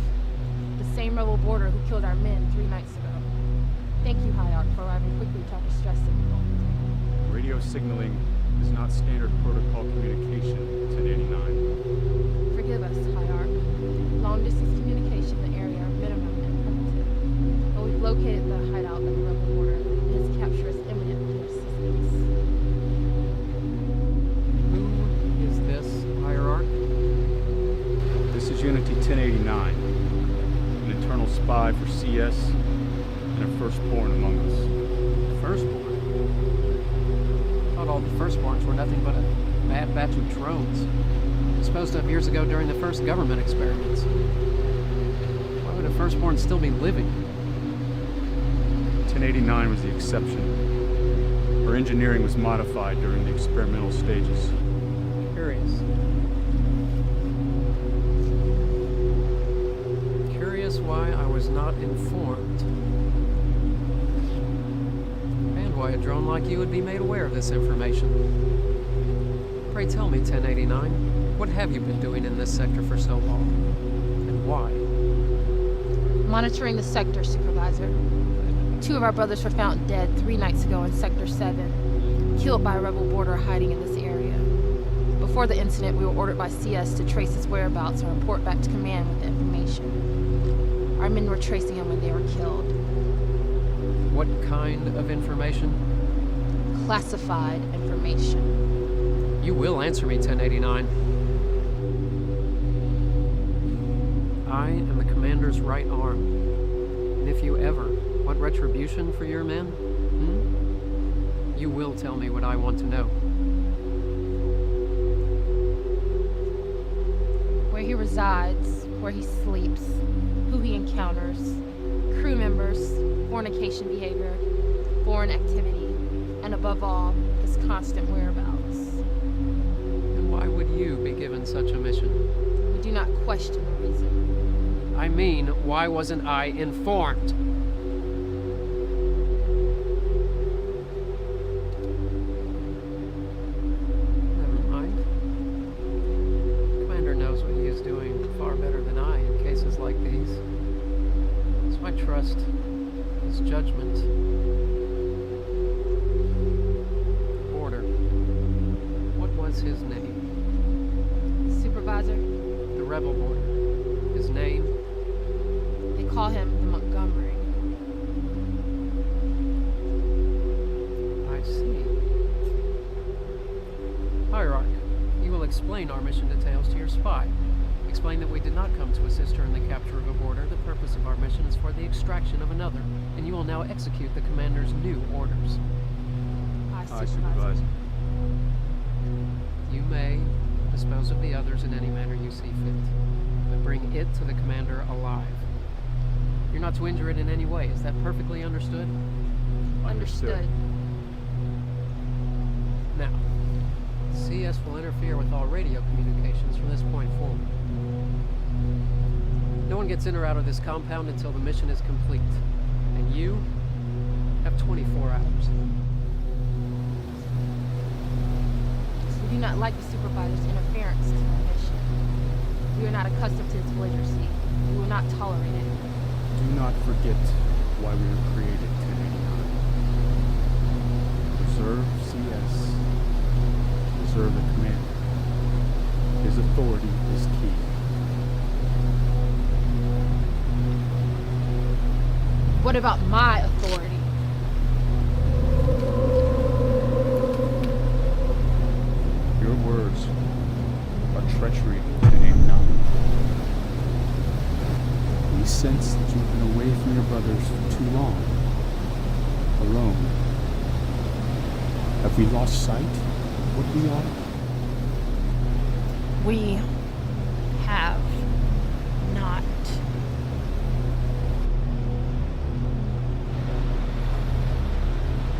The same rebel border who killed our men 3 nights ago. Thank you, Hierarch, for arriving quickly to our distress signal. Radio signaling is not standard protocol communication, 1089. Forgive us, Hierarch. Long-distance communication in the area are minimum and primitive. But we've located the hideout of the rebel border, and his capture is imminent with your assistance. Who is this, Hierarch? This is Unity 1089, an internal spy for CS and a firstborn among us. Firstborn? I thought all the firstborns were nothing but a bad batch of drones, disposed of years ago during the first government experiments. Why would a firstborn still be living? 1089 was the exception. Her engineering was modified during the experimental stages. Curious. Curious why I was not informed. And why a drone like you would be made aware of this information. Pray tell me, 1089, what have you been doing in this sector for so long? And why? Monitoring the sector, Supervisor. 2 of our brothers were found dead 3 nights ago in Sector 7, killed by a rebel border hiding in this area. Before the incident, we were ordered by CS to trace his whereabouts and report back to command with the information. Our men were tracing him when they were killed. What kind of information? Classified information. You will answer me, 1089. I am the commander's right arm. And if you ever want retribution for your men, you will tell me what I want to know. Where he resides, where he sleeps, who he encounters, crew members, fornication behavior, foreign activity, and above all, his constant whereabouts. And why would you be given such a mission? We do not question the reason. I mean, why wasn't I informed? Never mind. Commander knows what he is doing far better than I in cases like these. So I trust his judgment. Order. What was his name? Supervisor? The rebel border. His name? They call him the Montgomery. I see. Hierarch, you will explain our mission details to your spy. Explain that we did not come to assist her in the capture of a border. The purpose of our mission is for the extraction of another, and you will now execute the commander's new orders. Aye, Supervisor. You may dispose of the others in any manner you see fit, but bring it to the commander alive. You're not to injure it in any way. Is that perfectly understood? Understood. Now, CS will interfere with all radio communications from this point forward. No one gets in or out of this compound until the mission is complete. And you have 24 hours. We do not like the supervisor's interference in our mission. We are not accustomed to its belligerency. We will not tolerate it. Do not forget why we were created 1089. Preserve CS. Preserve the commander. His authority is key. What about my authority? Your words are treachery to name none. We sense that you've been away from your brothers for too long. Alone. Have we lost sight of what we are? We have not.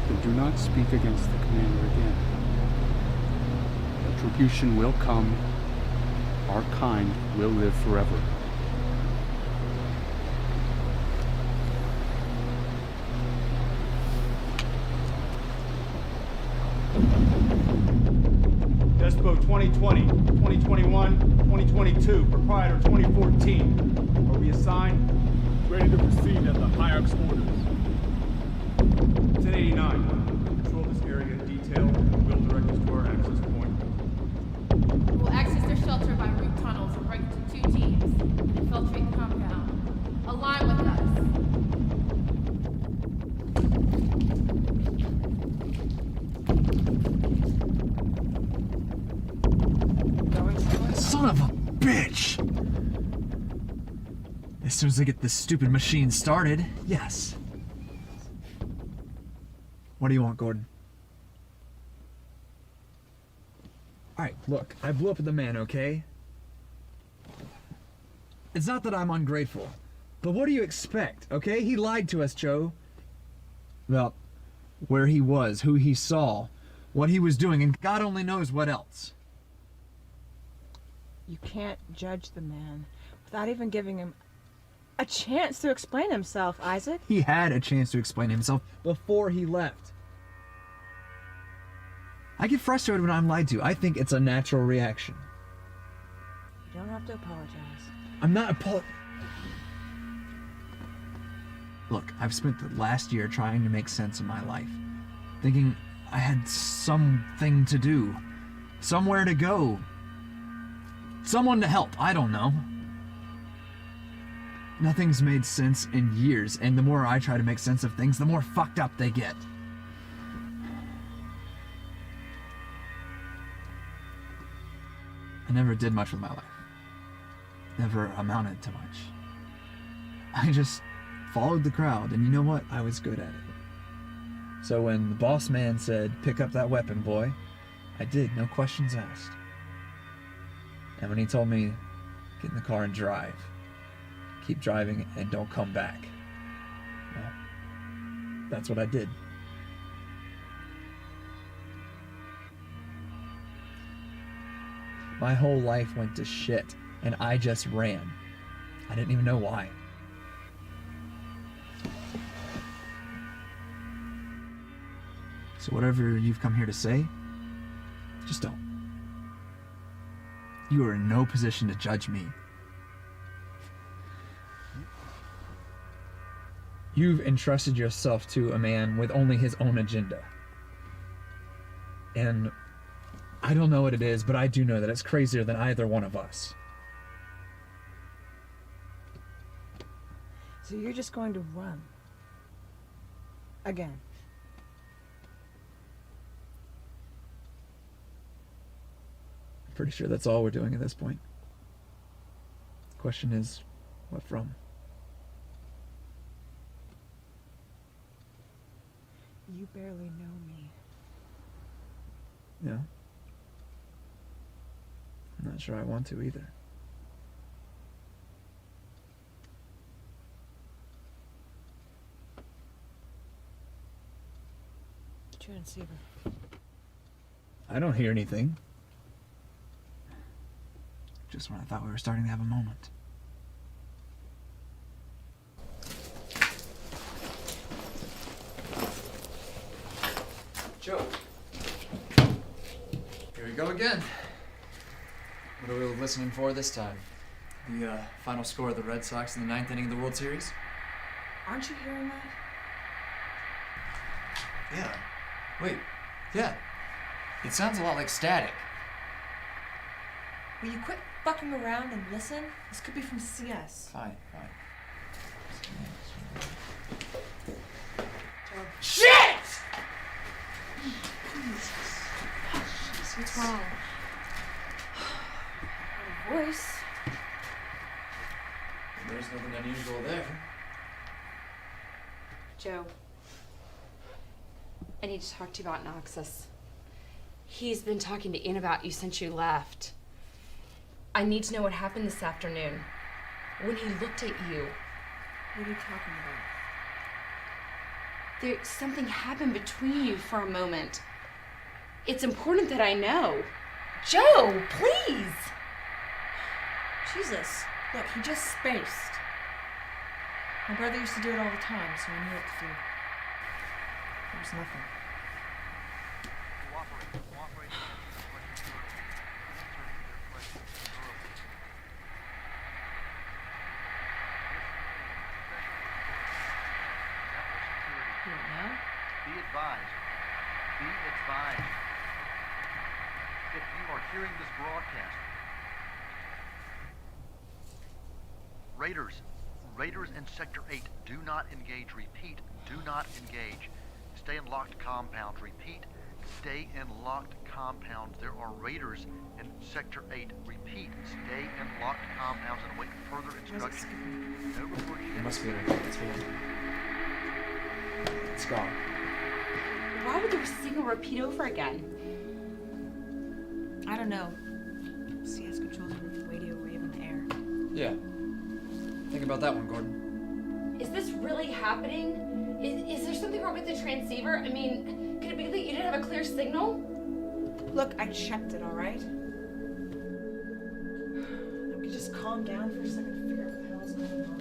Then do not speak against the commander again. Retribution will come. Our kind will live forever. Despo 2020, 2021, 2022, Proprietor 2014. Are we assigned? Ready to proceed at the Hierarch's orders. 1089. Control this area in detail. We'll direct us to our access point. We will access their shelter by root tunnels and break into 2 teams and infiltrate the compound. Align with us. Son of a bitch! As soon as I get this stupid machine started, yes. What do you want, Gordon? Alright, look, I blew up at the man, okay? It's not that I'm ungrateful, but what do you expect, okay? He lied to us, Joe. About where he was, who he saw, what he was doing, and God only knows what else. You can't judge the man without even giving him a chance to explain himself, Isaac. He had a chance to explain himself before he left. I get frustrated when I'm lied to. I think it's a natural reaction. You don't have to apologize. I'm not Look, I've spent the last year trying to make sense of my life. Thinking I had something to do. Somewhere to go. Someone to help, I don't know. Nothing's made sense in years, and the more I try to make sense of things, the more fucked up they get. I never did much with my life. Never amounted to much. I just followed the crowd, and you know what? I was good at it. So when the boss man said, pick up that weapon, boy, I did, no questions asked. And when he told me, get in the car and drive, keep driving and don't come back, well, that's what I did. My whole life went to shit, and I just ran. I didn't even know why. So whatever you've come here to say, just don't. You are in no position to judge me. You've entrusted yourself to a man with only his own agenda. And I don't know what it is, but I do know that it's crazier than either one of us. So you're just going to run? Again? I'm pretty sure that's all we're doing at this point. The question is, what from? You barely know me. Yeah. I'm not sure I want to either. Transceiver. I don't hear anything. Just when I thought we were starting to have a moment. Joe. Here we go again. What are we listening for this time? The final score of the Red Sox in the 9th inning of the World Series? Aren't you hearing that? Yeah. Wait. Yeah. It sounds a lot like static. Will you quit fucking around and listen? This could be from CS. Fine, fine. Joe. Shit! Jesus, what's wrong? Her voice. There's nothing unusual there. Joe, I need to talk to you about Noxus. He's been talking to Ian about you since you left. I need to know what happened this afternoon when he looked at you. What are you talking about? Something happened between you for a moment. It's important that I know. Joe, please! Jesus. Look, he just spaced. My brother used to do it all the time, so I knew what to do. There was nothing. You don't know? Be advised. Be advised. If you are hearing this broadcast, Raiders in Sector 8, do not engage. Repeat, do not engage. Stay in locked compounds. Repeat, stay in locked compounds. There are Raiders in Sector 8. Repeat, stay in locked compounds and await further instructions. No reports It yet. must be in it's here. It's gone. Why would the signal repeat over again? I don't know. CS controls the radio wave in the air. Yeah. Think about that one, Gordon. Is this really happening? Is there something wrong with the transceiver? I mean, could it be that you didn't have a clear signal? Look, I checked it, all right? Now, we just calm down for a second and figure out what the hell's going on.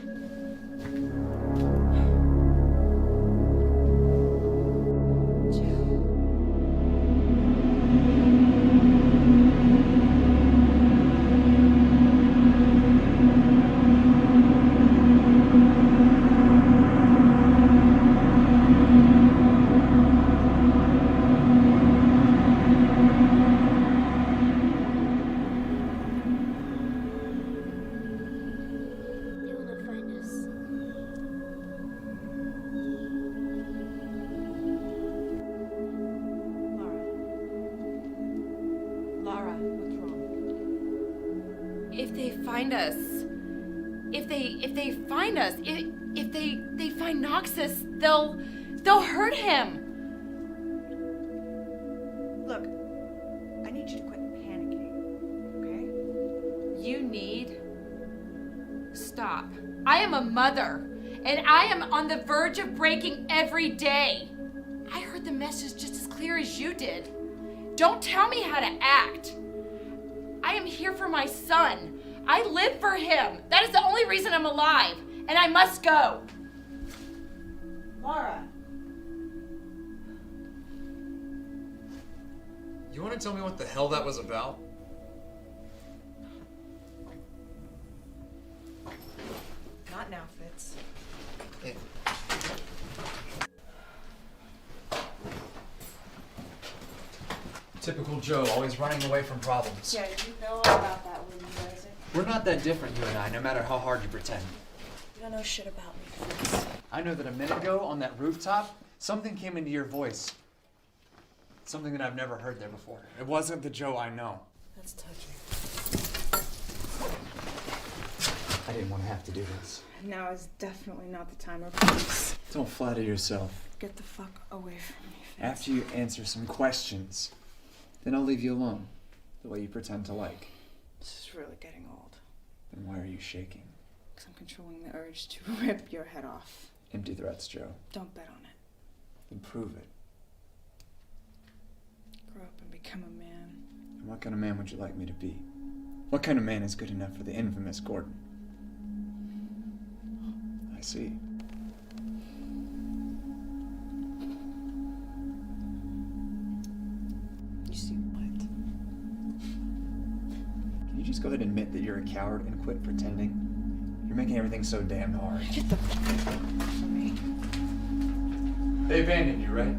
They will not find us. Lara, what's wrong? If they find us, if they find us, if they find Noxus, they'll hurt him. Look, I need you to quit panicking, okay? You need stop. I am a mother, And I am on the verge of breaking every day. I heard the message just as clear as you did. Don't tell me how to act. I am here for my son. I live for him. That is the only reason I'm alive. And I must go. Laura. You want to tell me what the hell that was about? Not now, Fitz. Typical Joe, always running away from problems. Yeah, you know all about that, wouldn't you, Isaac? We're not that different, you and I, no matter how hard you pretend. You don't know shit about me, Fitz. I know that a minute ago on that rooftop, something came into your voice. Something that I've never heard there before. It wasn't the Joe I know. That's touching. I didn't want to have to do this. Now is definitely not the time or place. Don't flatter yourself. Get the fuck away from me, Fitz. After you answer some questions, then I'll leave you alone, the way you pretend to like. This is really getting old. Then why are you shaking? Because I'm controlling the urge to rip your head off. Empty threats, Joe. Don't bet on it. Then prove it. Grow up and become a man. And what kind of man would you like me to be? What kind of man is good enough for the infamous Gordon? I see. You see what? Can you just go ahead and admit that you're a coward and quit pretending? You're making everything so damn hard. Get the fuck away from me. They abandoned you, right?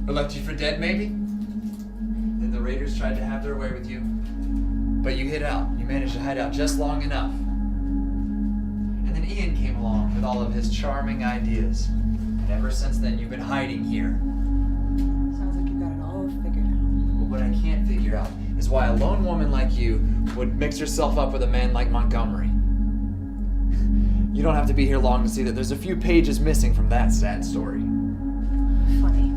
Or left you for dead, maybe? Then the Raiders tried to have their way with you. But you hid out. You managed to hide out just long enough. And then Ian came along with all of his charming ideas. And ever since then, you've been hiding here. Sounds like you got it all figured out. But what I can't figure out is why a lone woman like you would mix herself up with a man like Montgomery. You don't have to be here long to see that there's a few pages missing from that sad story. Funny.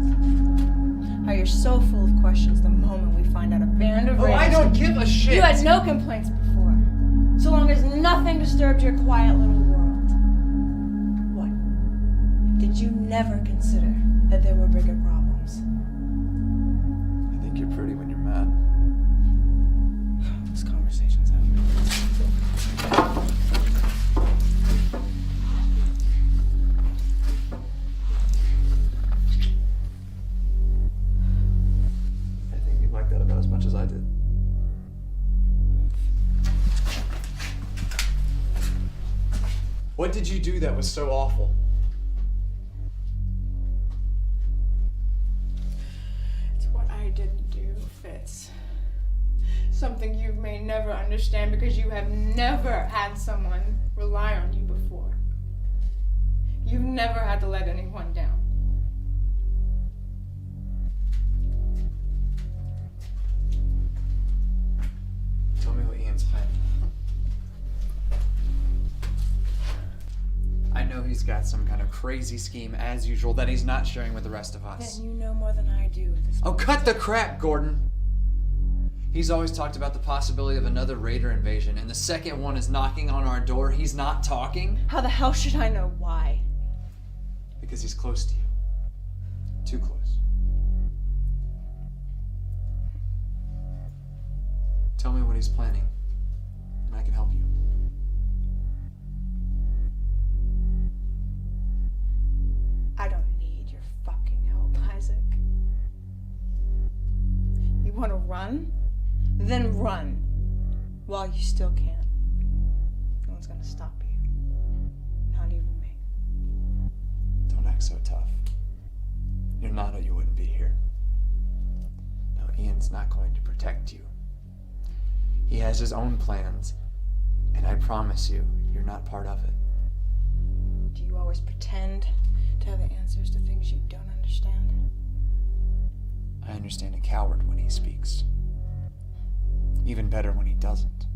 How you're so full of questions the moment we find out a band of raiders. I don't give a shit! You had no complaints before. So long as nothing disturbed your quiet little world. What? Did you never consider that there were bigger problems? I think you're pretty when you're mad. This conversation's over. That about as much as I did. What did you do that was so awful? It's what I didn't do, Fitz. Something you may never understand because you have never had someone rely on you before. You've never had to let anyone down. Tell me what Ian's planning. I know he's got some kind of crazy scheme, as usual, that he's not sharing with the rest of us. Then you know more than I do at this Oh, point. cut the crap, Gordon! He's always talked about the possibility of another Raider invasion, and the second one is knocking on our door. He's not talking. How the hell should I know why? Because he's close to you. Too close. Tell me what he's planning, and I can help you. I don't need your fucking help, Isaac. You want to run? Then run. While you still can. No one's gonna stop you. Not even me. Don't act so tough. You're not or you wouldn't be here. No, Ian's not going to protect you. He has his own plans, and I promise you, you're not part of it. Do you always pretend to have the answers to things you don't understand? I understand a coward when he speaks. Even better when he doesn't.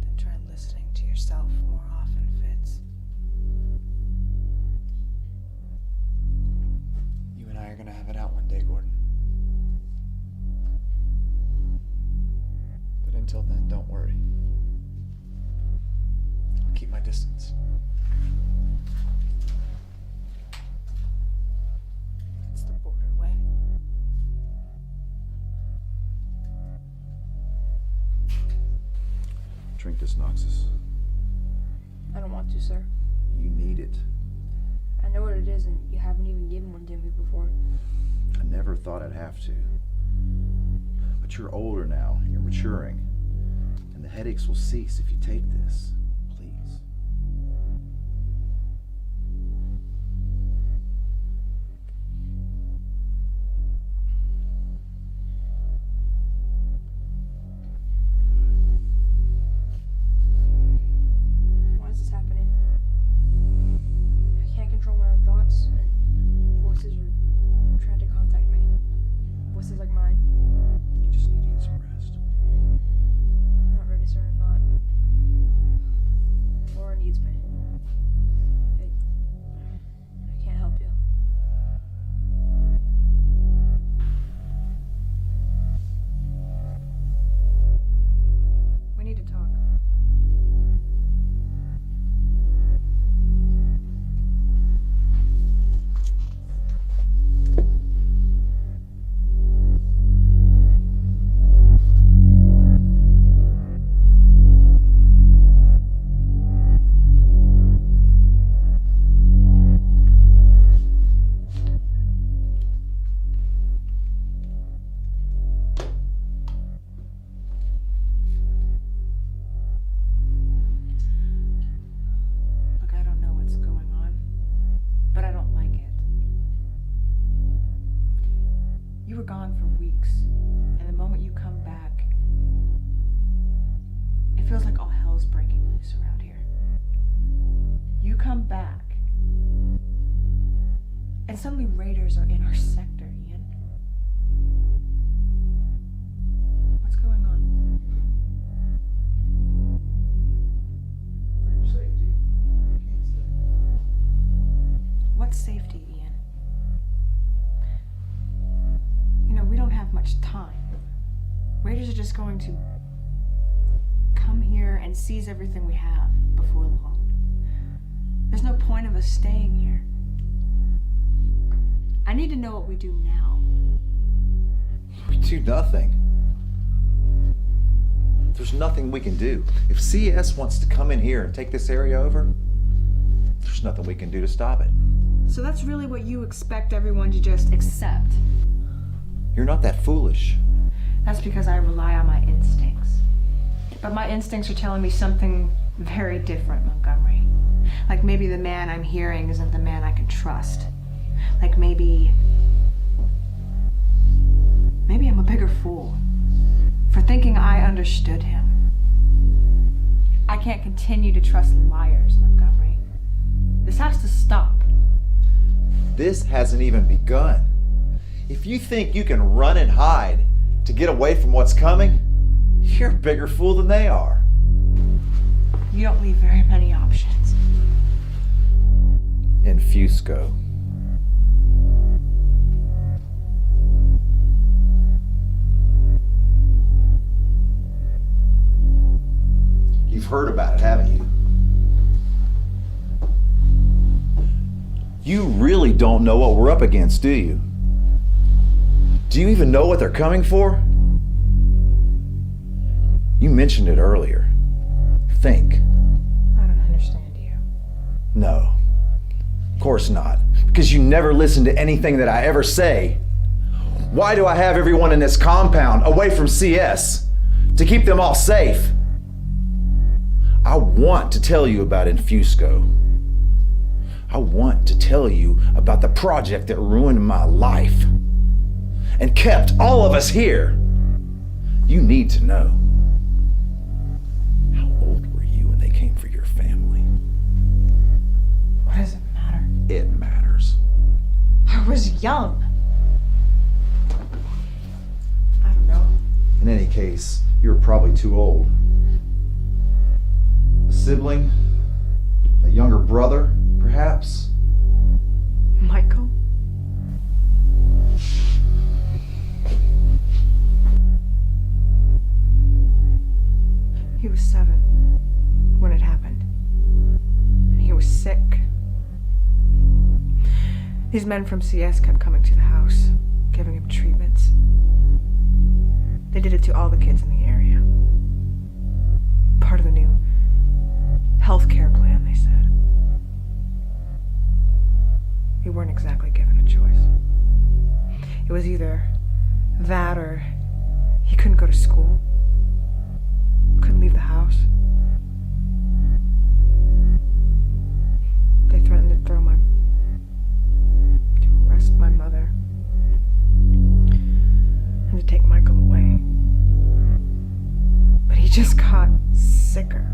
Then try listening to yourself more often, Fitz. You and I are gonna have it out one day, Gordon. But until then, don't worry. I'll keep keep my distance. It's the border way. Drink this, Noxus. I don't want to, sir. You need it. I know what it is, and you haven't even given one to me before. I never thought I'd have to. But you're older now, you're maturing. And the headaches will cease if you take this. Please. Why is this happening? I can't control my own thoughts, and voices are trying to contact me. Voices like mine. You just need to get some rest. I'm not ready, sir. I'm not. Laura needs me. I can't help you. We need to talk. Look, I don't know what's going on, but I don't like it. You were gone for weeks, and the moment you come back, it feels like all hell's breaking loose around here. You come back, and suddenly raiders are in our sector, Ian. What's going on? For your safety, I can't say. What safety, Ian? You know, we don't have much time. Raiders are just going to come here and seize everything we have before long. There's no point of us staying here. I need to know what we do now. We do nothing. There's nothing we can do. If CS wants to come in here and take this area over, there's nothing we can do to stop it. So that's really what you expect everyone to just accept? You're not that foolish. That's because I rely on my instincts. But my instincts are telling me something very different, Montgomery. Like maybe the man I'm hearing isn't the man I can trust. Like maybe I'm a bigger fool for thinking I understood him. I can't continue to trust liars, Montgomery. This has to stop. This hasn't even begun. If you think you can run and hide to get away from what's coming, you're a bigger fool than they are. You don't leave very many options. In Fusco. You've heard about it, haven't you? You really don't know what we're up against, do you? Do you even know what they're coming for? You mentioned it earlier. Think. I don't understand you. No. Of course not. Because you never listen to anything that I ever say. Why do I have everyone in this compound away from CS? To keep them all safe. I want to tell you about Infusco. I want to tell you about the project that ruined my life and kept all of us here. You need to know. How old were you when they came for your family? What does it matter? It matters. I was young. I don't know. In any case, you were probably too old. A sibling? A younger brother, perhaps? Michael? He was 7 when it happened. These men from CS kept coming to the house, giving him treatments. They did it to all the kids in the area. Part of the new healthcare plan, they said. We weren't exactly given a choice. It was either that or he couldn't go to school, couldn't leave the house. They threatened to arrest my mother and to take Michael away. But he just got sicker.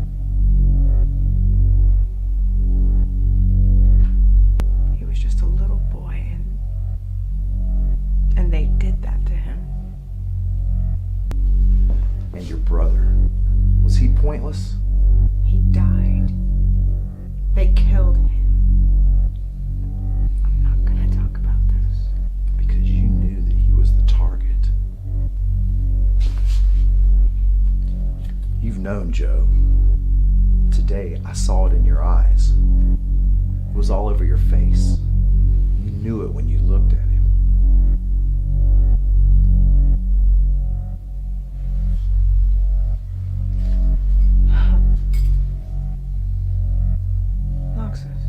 He was just a little boy, and they did that to him. And your brother, was he pointless? He died. They killed him. I'm not gonna talk about this. Because you knew that he was the target. You've known Joe. Today, I saw it in your eyes. It was all over your face. You knew it when you looked at him. Noxus.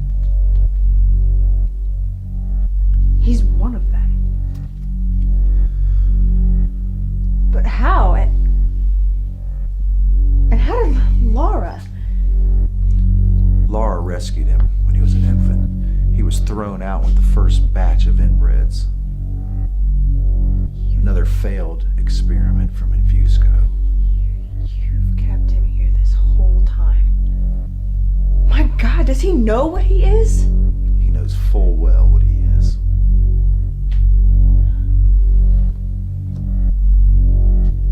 He's one of them. But how? And how did Laura? Laura rescued him when he was an infant. He was thrown out with the first batch of inbreds. Another failed experiment from Infusco. You've kept him here this whole time. My God, does he know what he is? He knows full well what he is.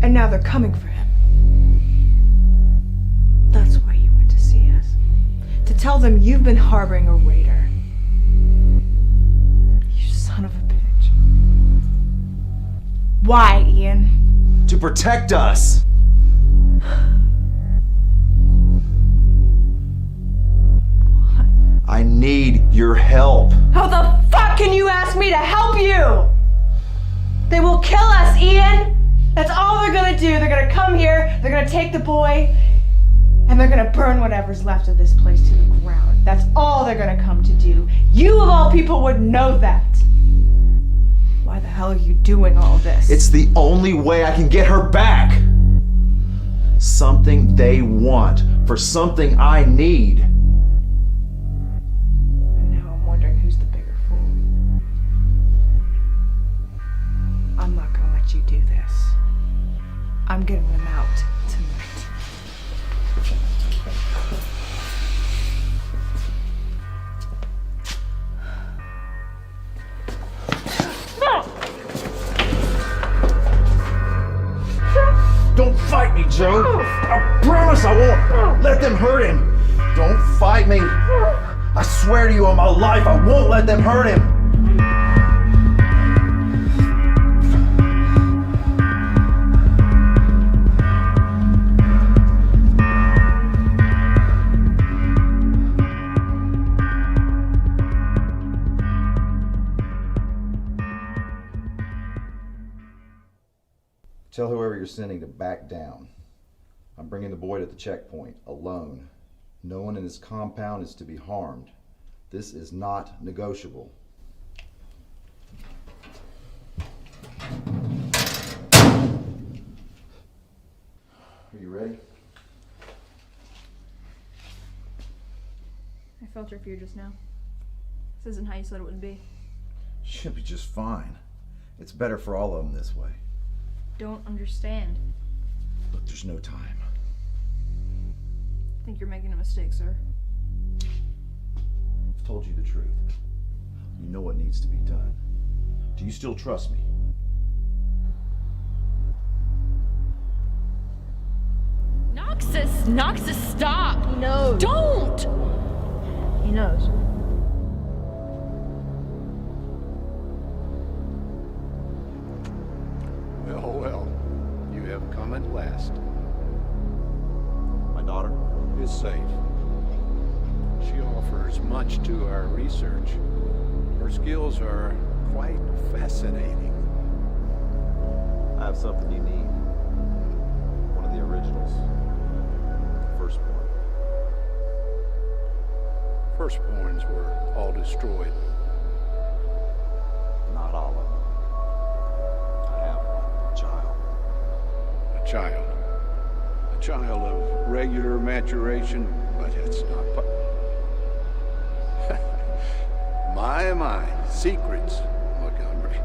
And now they're coming for him. That's why you went to see us. To tell them you've been harboring a raider. You son of a bitch. Why, Ian? To protect us! I need your help. How the fuck can you ask me to help you? They will kill us, Ian! That's all they're gonna do. They're gonna come here, they're gonna take the boy, and they're gonna burn whatever's left of this place to the ground. That's all they're gonna come to do. You, of all people, would know that. Why the hell are you doing all this? It's the only way I can get her back. Something they want for something I need. And now I'm wondering who's the bigger fool. I'm not gonna let you do this. I'm getting them out tonight. Don't fight me, Joe. I promise I won't let them hurt him. Don't fight me. I swear to you on my life, I won't let them hurt him. Tell whoever you're sending to back down. I'm bringing the boy to the checkpoint, alone. No one in this compound is to be harmed. This is not negotiable. Are you ready? I felt your fear just now. This isn't how you said it would be. Should be just fine. It's better for all of them this way. Don't understand. Look, there's no time. I think you're making a mistake, sir. I've told you the truth. You know what needs to be done. Do you still trust me? Noxus, stop! He knows. Don't! He knows. Well, well, you have come at last. My daughter is safe. She offers much to our research. Her skills are quite fascinating. I have something you need. One of the originals. Firstborn. Firstborns were all destroyed. Not all of them. I have one. A child. A child. A child of regular maturation, but it's not... My, secrets, Montgomery.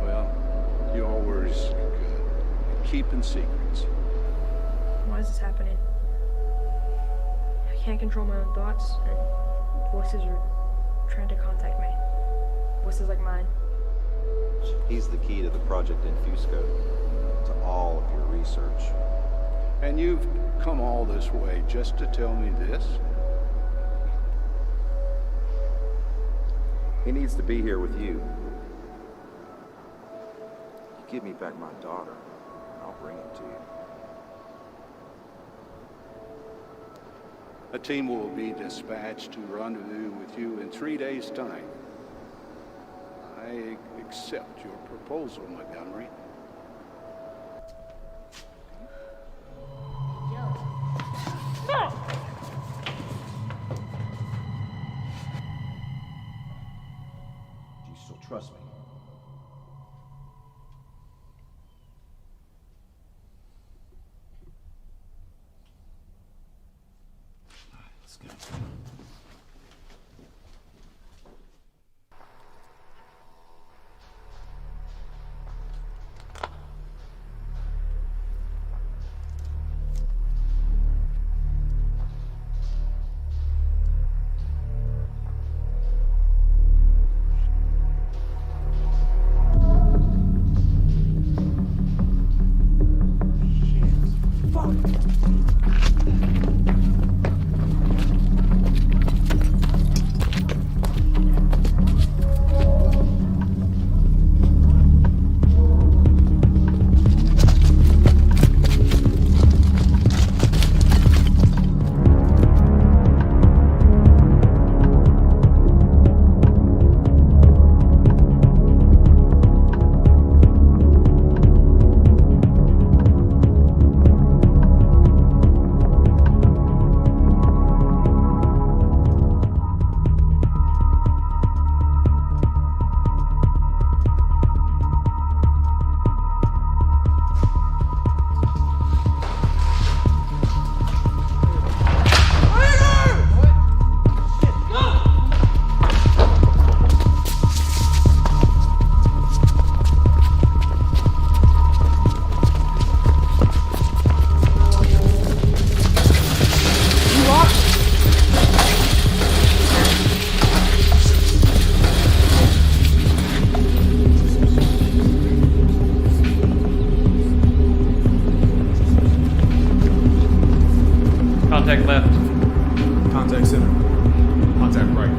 Well, you always good at keeping secrets. Why is this happening? I can't control my own thoughts, and voices are trying to contact me. Voices like mine. He's the key to the Project Infusco, to all of your research. And you've come all this way just to tell me this? He needs to be here with you. You give me back my daughter, and I'll bring him to you. A team will be dispatched to rendezvous with you in 3 days' time. I accept your proposal, Montgomery. Do you still trust me? Let's go. Contact left. Contact center. Contact right.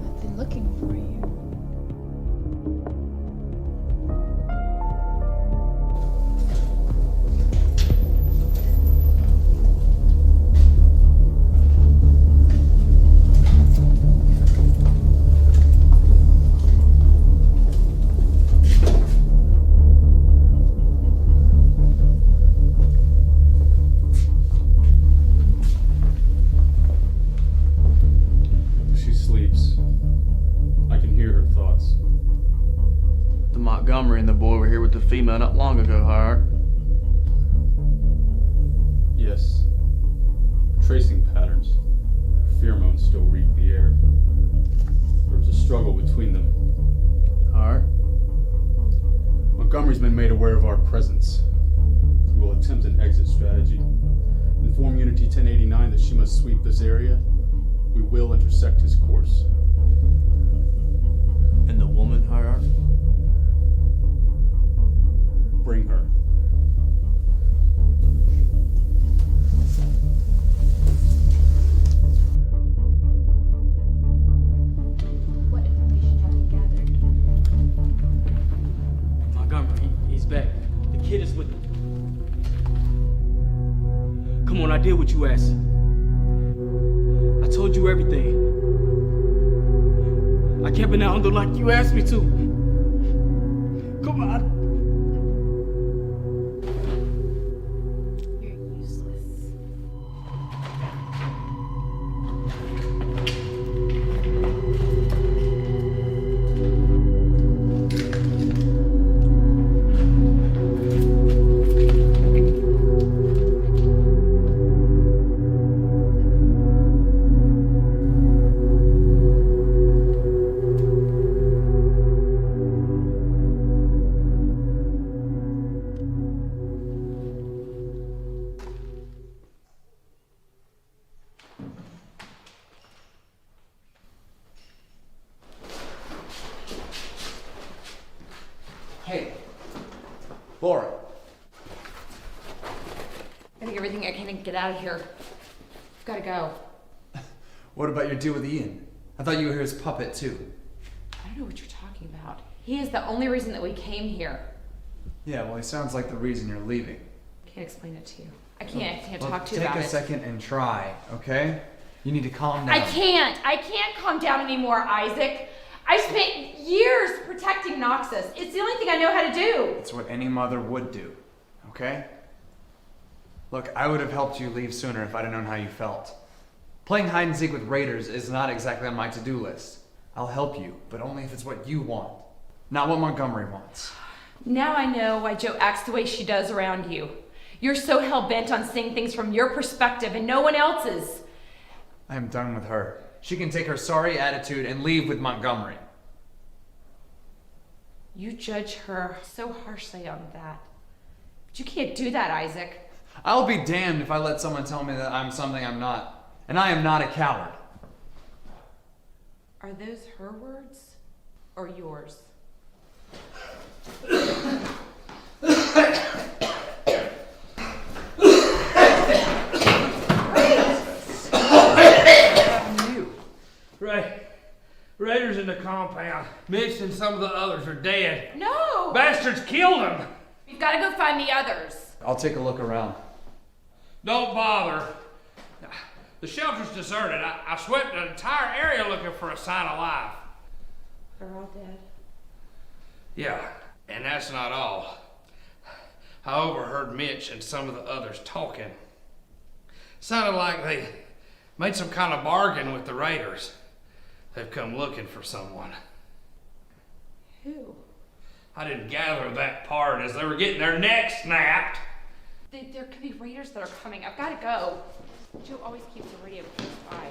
I've been looking for you. She sleeps. I can hear her thoughts. The Montgomery and the boy were here with the female not long ago, Hart. Yes. Tracing patterns. Pheromones still reek the air. Montgomery's been made aware of our presence. We will attempt an exit strategy. Inform Unity 1089 that she must sweep this area. We will intersect his course. And the woman hierarchy? Bring her. What information have you gathered? Montgomery, he's back. The kid is with him. Come on, I did what you asked. I told you everything. I kept it out like you asked me to. Come on. You're useless. Hey, Laura. I think everything I can to get out of here. I've gotta go. What about your deal with Ian? I thought you were his puppet too. I don't know what you're talking about. He is the only reason that we came here. Yeah, well, he sounds like the reason you're leaving. Can't explain it to you. I can't Well, talk to you about it. Take a second and try, okay? You need to calm down. I can't calm down anymore, Isaac. I spent years protecting Noxus. It's the only thing I know how to do. It's what any mother would do, okay? Look, I would have helped you leave sooner if I'd have known how you felt. Playing hide and seek with raiders is not exactly on my to-do list. I'll help you, but only if it's what you want, not what Montgomery wants. Now I know why Joe acts the way she does around you. You're so hell-bent on seeing things from your perspective and no one else's. I am done with her. She can take her sorry attitude and leave with Montgomery. You judge her so harshly on that. But you can't do that, Isaac. I'll be damned if I let someone tell me that I'm something I'm not. And I am not a coward. Are those her words or yours? Raiders in the compound. Mitch and some of the others are dead. No! Bastards killed them! We've got to go find the others. I'll take a look around. Don't bother. The shelter's deserted. I swept the entire area looking for a sign of life. They're all dead. Yeah, and that's not all. I overheard Mitch and some of the others talking. Sounded like they made some kind of bargain with the raiders. They've come looking for someone. Who? I didn't gather that part as they were getting their necks snapped. There could be raiders that are coming. I've got to go. Joe always keeps the radio close by.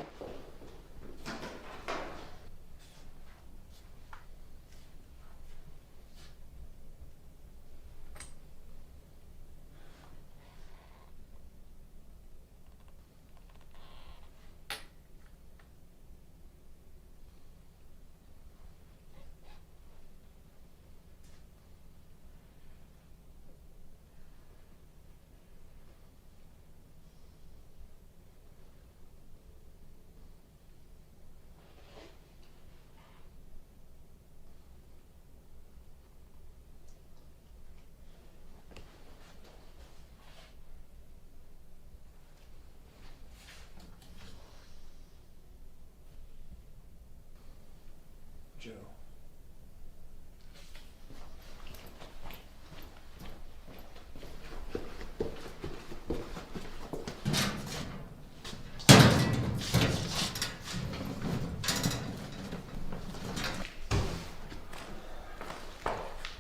Joe.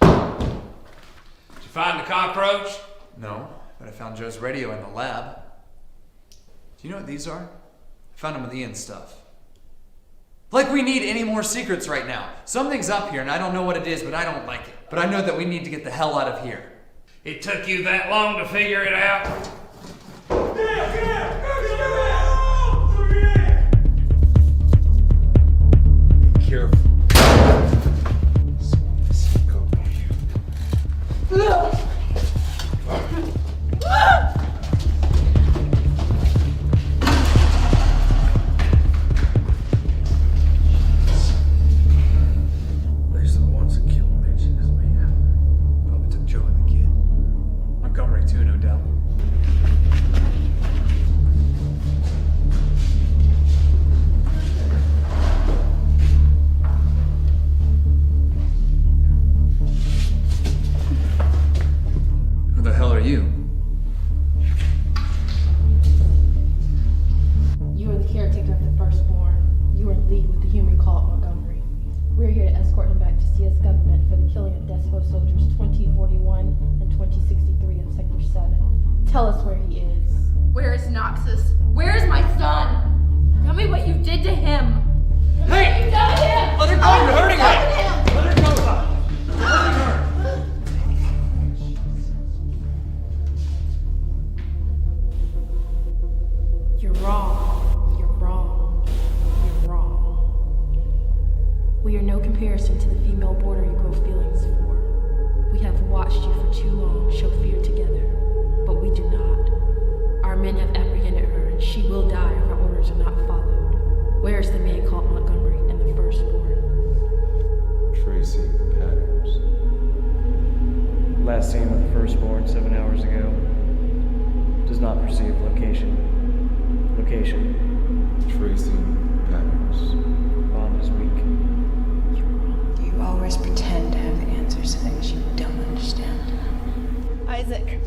Did you find the cockroach? No, but I found Joe's radio in the lab. Do you know what these are? I found them with Ian's stuff. Like we need any more secrets right now. Something's up here and I don't know what it is, but I don't like it. But I know that we need to get the hell out of here. It took you that long to figure it out? Careful. These are the ones that killed Mitch and his man. Probably took Joe and the kid. Montgomery too, no doubt. Who the hell are you? You are the caretaker of the firstborn. You are in league with the human cult Montgomery. We're here to escort him back to CS government for the killing of Despo soldiers 2041 and 2063 in Sector 7. Tell us where he is. Where is Noxus? Where is my son? Tell me what you did to him. Hey! You done to him! Let her go! You're hurting her! Let her go! You're hurting her! You're wrong. You're wrong. You're wrong. We are no comparison to the female border you grow feelings for. We have watched you for too long show fear together, but we do not. Our men have apprehended her, and she will die if our orders are not followed. Where is the man called Montgomery and the firstborn? Tracing patterns. Last seen with the firstborn 7 hours ago. Does not perceive location. Location. Tracing patterns. Bond is weak. You always pretend to have the answers to things you don't understand. Isaac.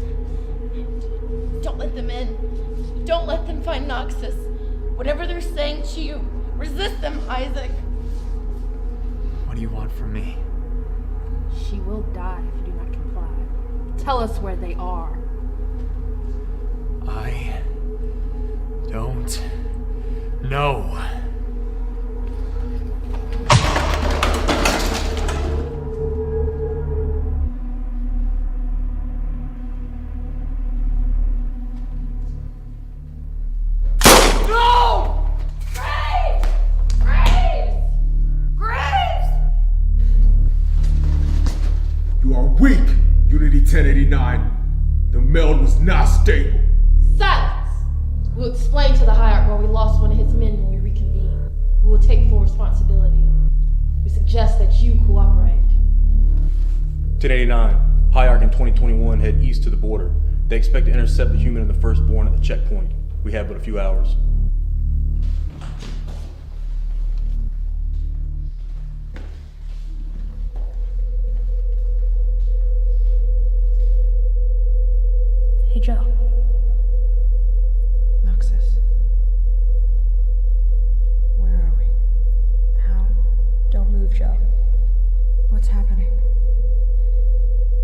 Don't let them in. Don't let them find Noxus. Whatever they're saying to you, resist them, Isaac. What do you want from me? She will die if you do not comply. Tell us where they are. I don't know. No! Graves! Graves! Graves! You are weak, Unity 1089. The meld was not stable. Silence! We'll explain to the Hierarch why we lost one of his men when we reconvene. We will take full responsibility. We suggest that you cooperate. 1089. Hierarch in 2021 head east to the border. They expect to intercept the human and the firstborn at the checkpoint. We have but a few hours. Hey, Joe. Noxus. Where are we? How? Don't move, Joe. What's happening?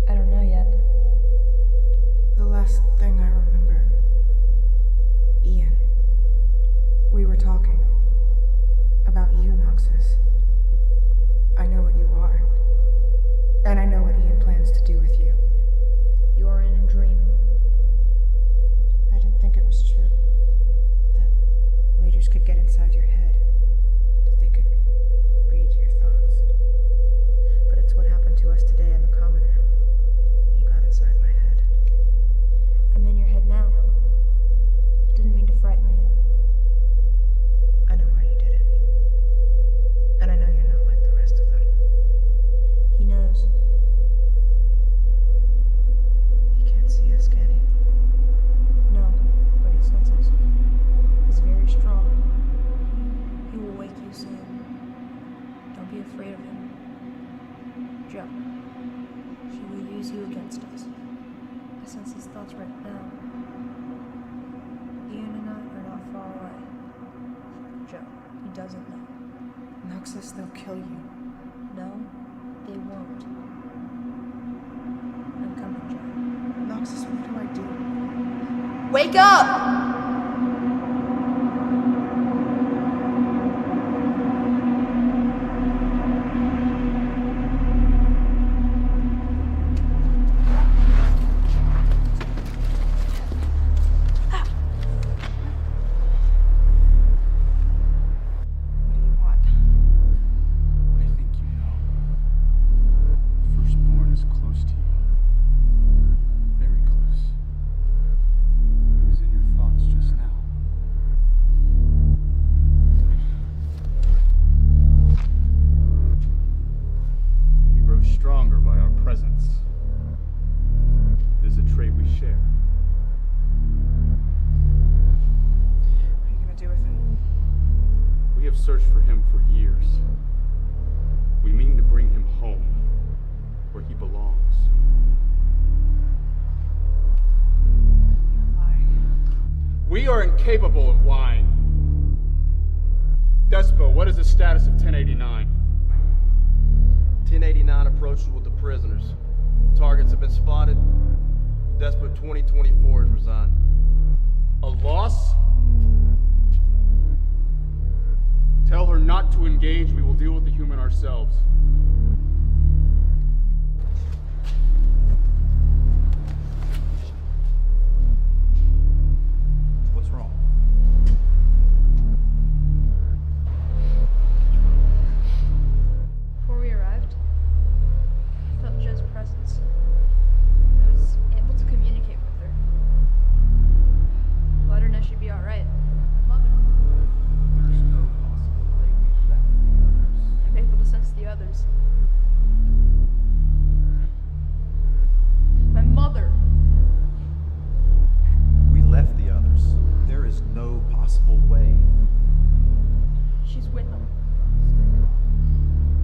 I don't know yet. The last thing I remember. Ian. We were talking. About you, Noxus. I know what you are. And I know what Ian plans to do with you. You're in a dream. I didn't think it was true. That Raiders could get inside your head. That they could read your thoughts. But it's what happened to us today in the common room. He got inside my head. I'm in your head now. I didn't mean to frighten you. I know why you did it. And I know you're not like the rest of them. He knows. He can't see us, can he? No, but he senses. He's very strong. He will wake you soon. Don't be afraid of him. Joe, he will use you against us. I sense his thoughts right now. Ian and I are not far away. Joe, he doesn't know. Noxus, they'll kill you. No, they won't. I'm coming, Joe. Noxus, what do I do? Wake up! presence. It is a trait we share. What are you gonna do with it? We have searched for him for years. We mean to bring him home, where he belongs. We are incapable of lying. Despo, what is the status of 1089? 1089 approaches with the prisoners. Targets have been spotted. Despo 2024 has resigned. A loss? Tell her not to engage. We will deal with the human ourselves. What's wrong? Before we arrived, I felt Joe's presence. I was able to communicate with her. Let her know she'd be alright. I love her. There's no possible way we left the others. I'm able to sense the others. My mother. We left the others. There is no possible way. She's with them.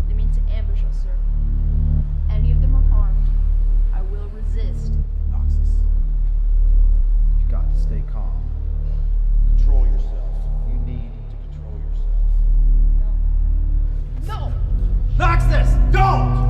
They mean to ambush us, sir. Any of them are harmed, I will resist. Noxus, you've got to stay calm. Control yourself. You need to control yourself. No! Noxus, don't!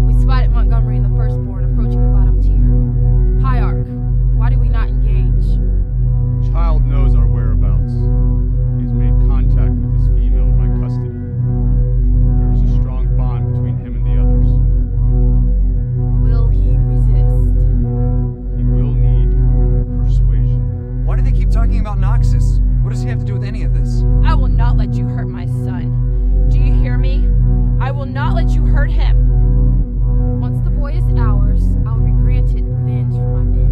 We spotted Montgomery and the Firstborn approaching the bottom tier. High Arc, why do we not engage? Child knows our whereabouts. He has made contact with this female in my custody. There is a strong bond between him and the others. Will he resist? He will need persuasion. Why do they keep talking about Noxus? What does he have to do with any of this? I will not let you hurt my son. Do you hear me? I will not let you hurt him. Once the boy is ours, I'll be granted revenge for my men.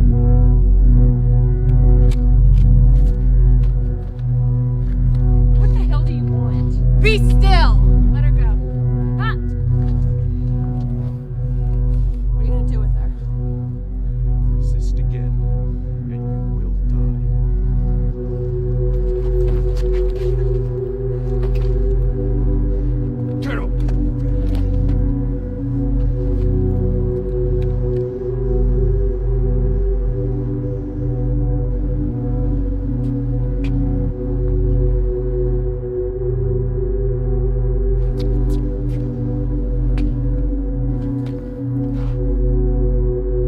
What the hell do you want? Be still! Let her go. Ah! What are you gonna do with her? Resist again, and you will die. Get up!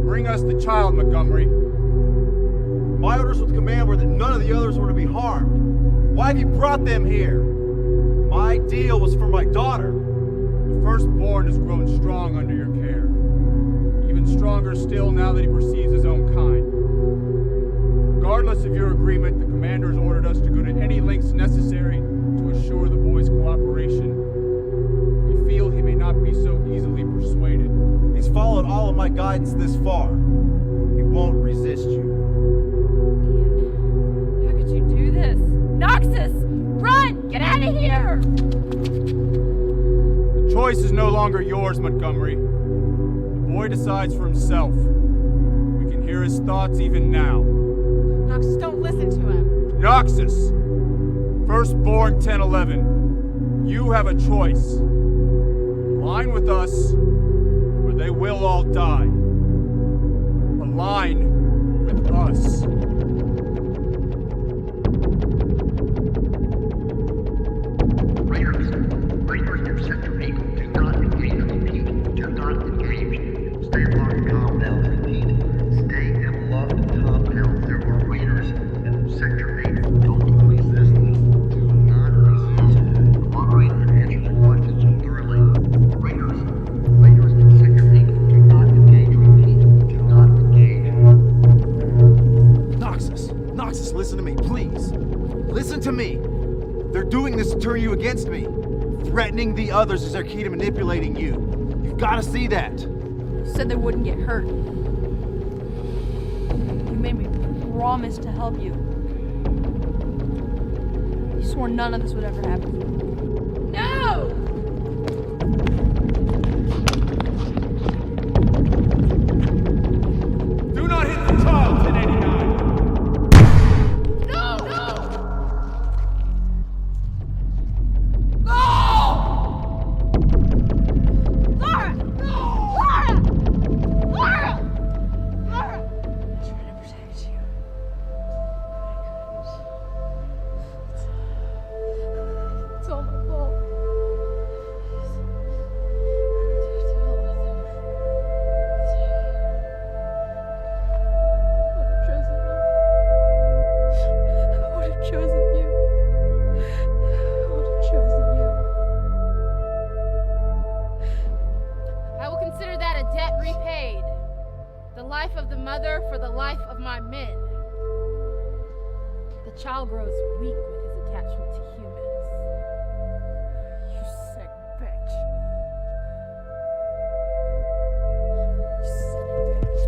Bring us the child, Montgomery. My orders with command were that none of the others were to be harmed. Why have you brought them here? My deal was for my daughter. The firstborn has grown strong under your care. Even stronger still now that he perceives his own kind. Regardless of your agreement, the commander has ordered us to go to any lengths necessary to assure the boy's cooperation. We feel he may not be so easily persuaded. He's followed all of my guidance this far. He won't resist you. Ian, how could you do this? Noxus! Run! Get out of here! The choice is no longer yours, Montgomery. The boy decides for himself. We can hear his thoughts even now. Noxus, don't listen to him. Noxus! Firstborn 1011. You have a choice. Align with us, or they will all die. Align with us. Raiders near Sector 8, do not engage. Repeat, do not engage. Stay in locked compound. Repeat, stay in locked compound. There are raiders to me! They're doing this to turn you against me. Threatening the others is their key to manipulating you. You've got to see that. Said they wouldn't get hurt. You made me promise to help you. You swore none of this would ever happen. No! Do not hit the child, 1089! No! No! Laura! Laura! Laura! Laura! I'm trying to protect you. It's all my fault. I would have chosen you. I would have chosen you. I will consider that a debt repaid. The life of the mother for the life of my men. The child grows weak with his attachment to humans. You sick bitch. You sick bitch.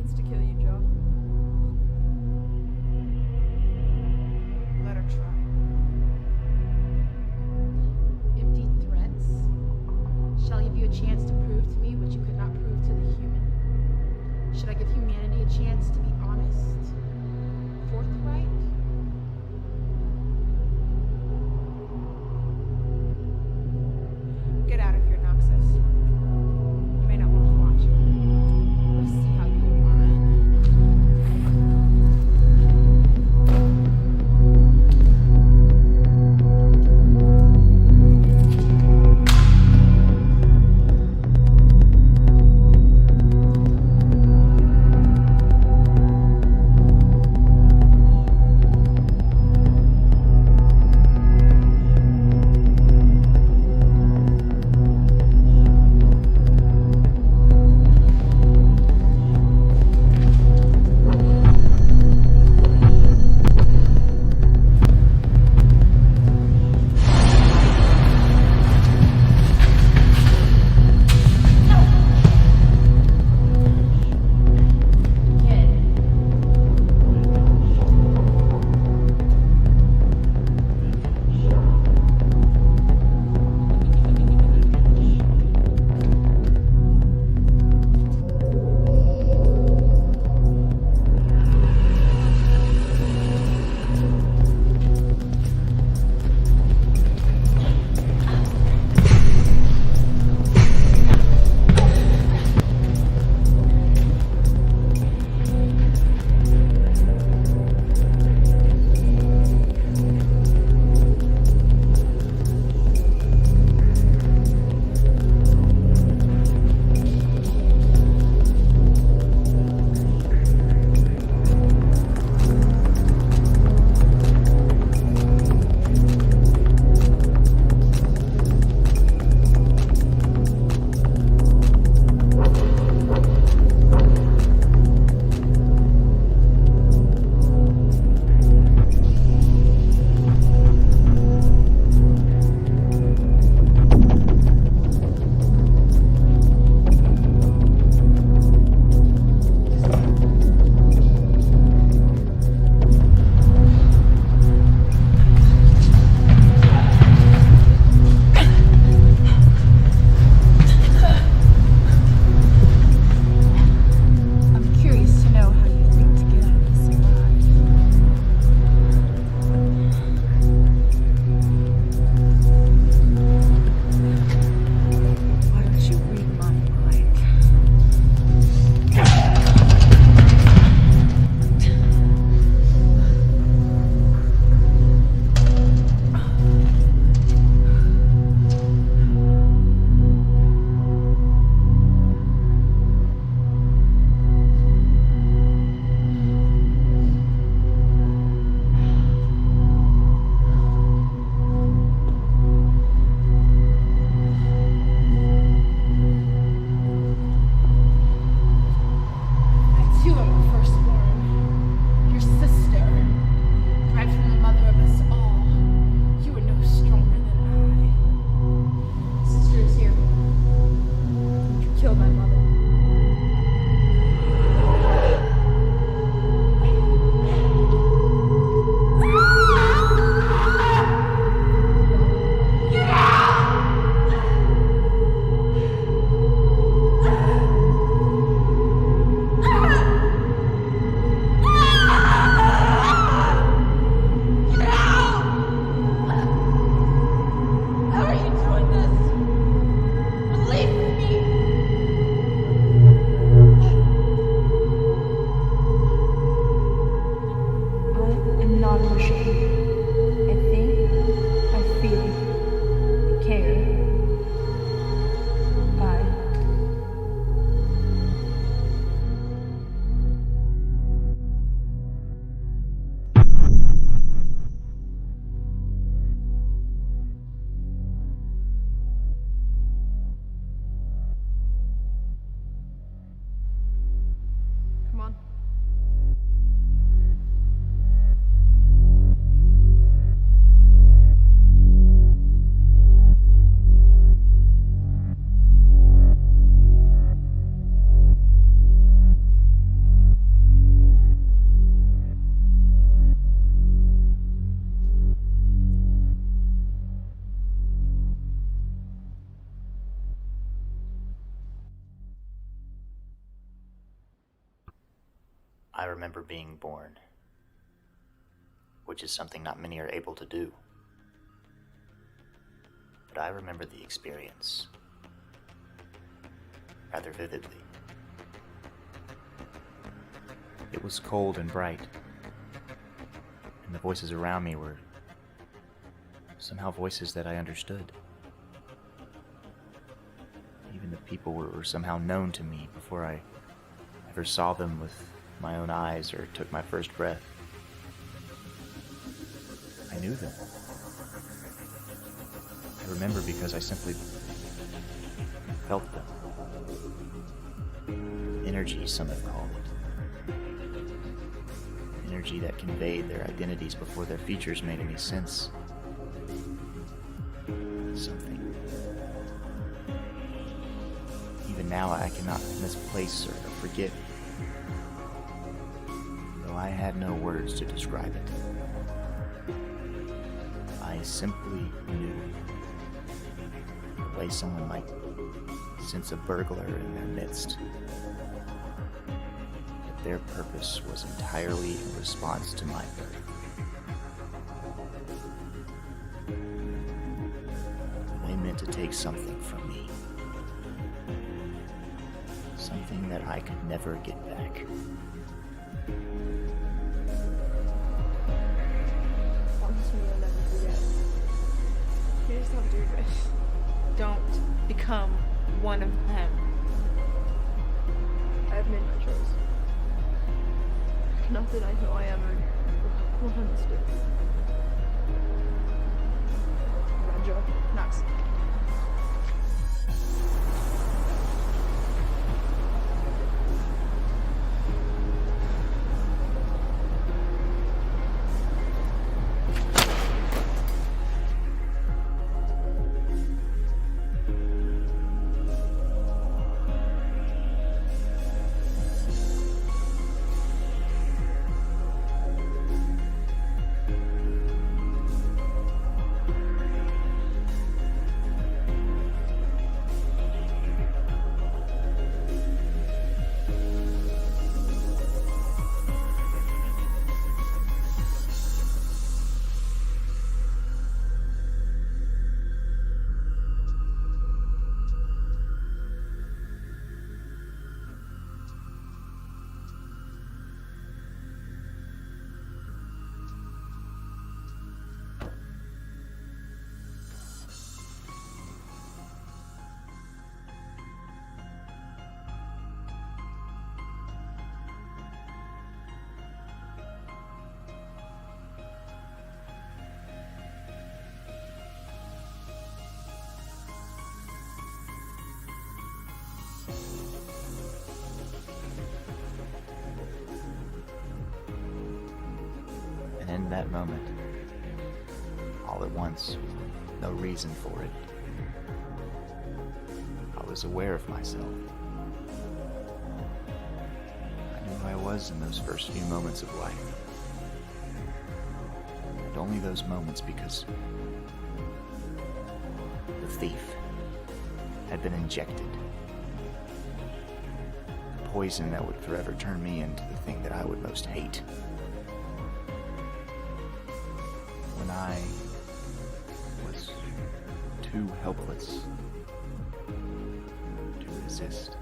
wants to kill you, Joe. Let her try. Empty threats? Shall I give you a chance to prove to me what you could not prove to the human? Should I give humanity a chance to be honest? Forthright? Get out of here, Noxus. You may not want to watch. Let's see how you whine. I remember being born, which is something not many are able to do. But I remember the experience rather vividly. It was cold and bright, and the voices around me were somehow voices that I understood. Even the people were somehow known to me before I ever saw them with my own eyes or took my first breath. I knew them. I remember because I simply felt them. Energy, some have called it. Energy that conveyed their identities before their features made any sense. Something. Even now I cannot misplace or forget, though I had no words to describe it. I simply knew, the way someone might sense a burglar in their midst, that their purpose was entirely in response to my birth. They meant to take something from me. Something that I could never get back. Promise me you'll never forget. Please don't do this. Don't become one of them. I've made my choice. Not that I know I ever will understand. Right, Joe? Knox. And in that moment, all at once, no reason for it, I was aware of myself. I knew who I was in those first few moments of life. And only those moments, because the thief had been injected. The poison that would forever turn me into the thing that I would most hate. When I was too helpless to resist.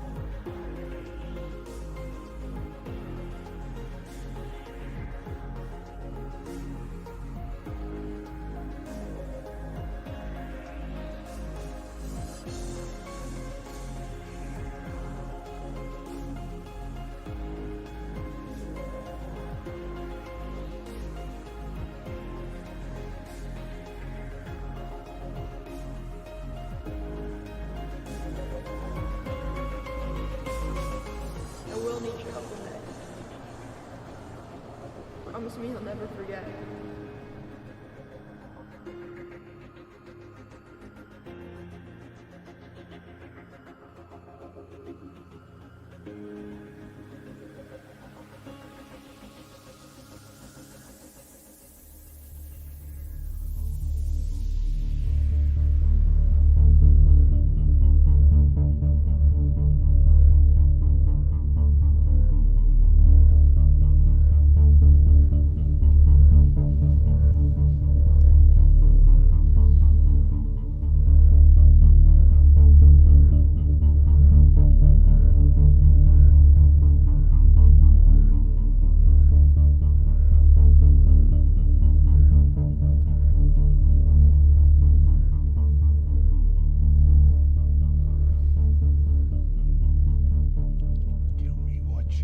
I will need your help with that. Promise me he'll never forget.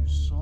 you saw.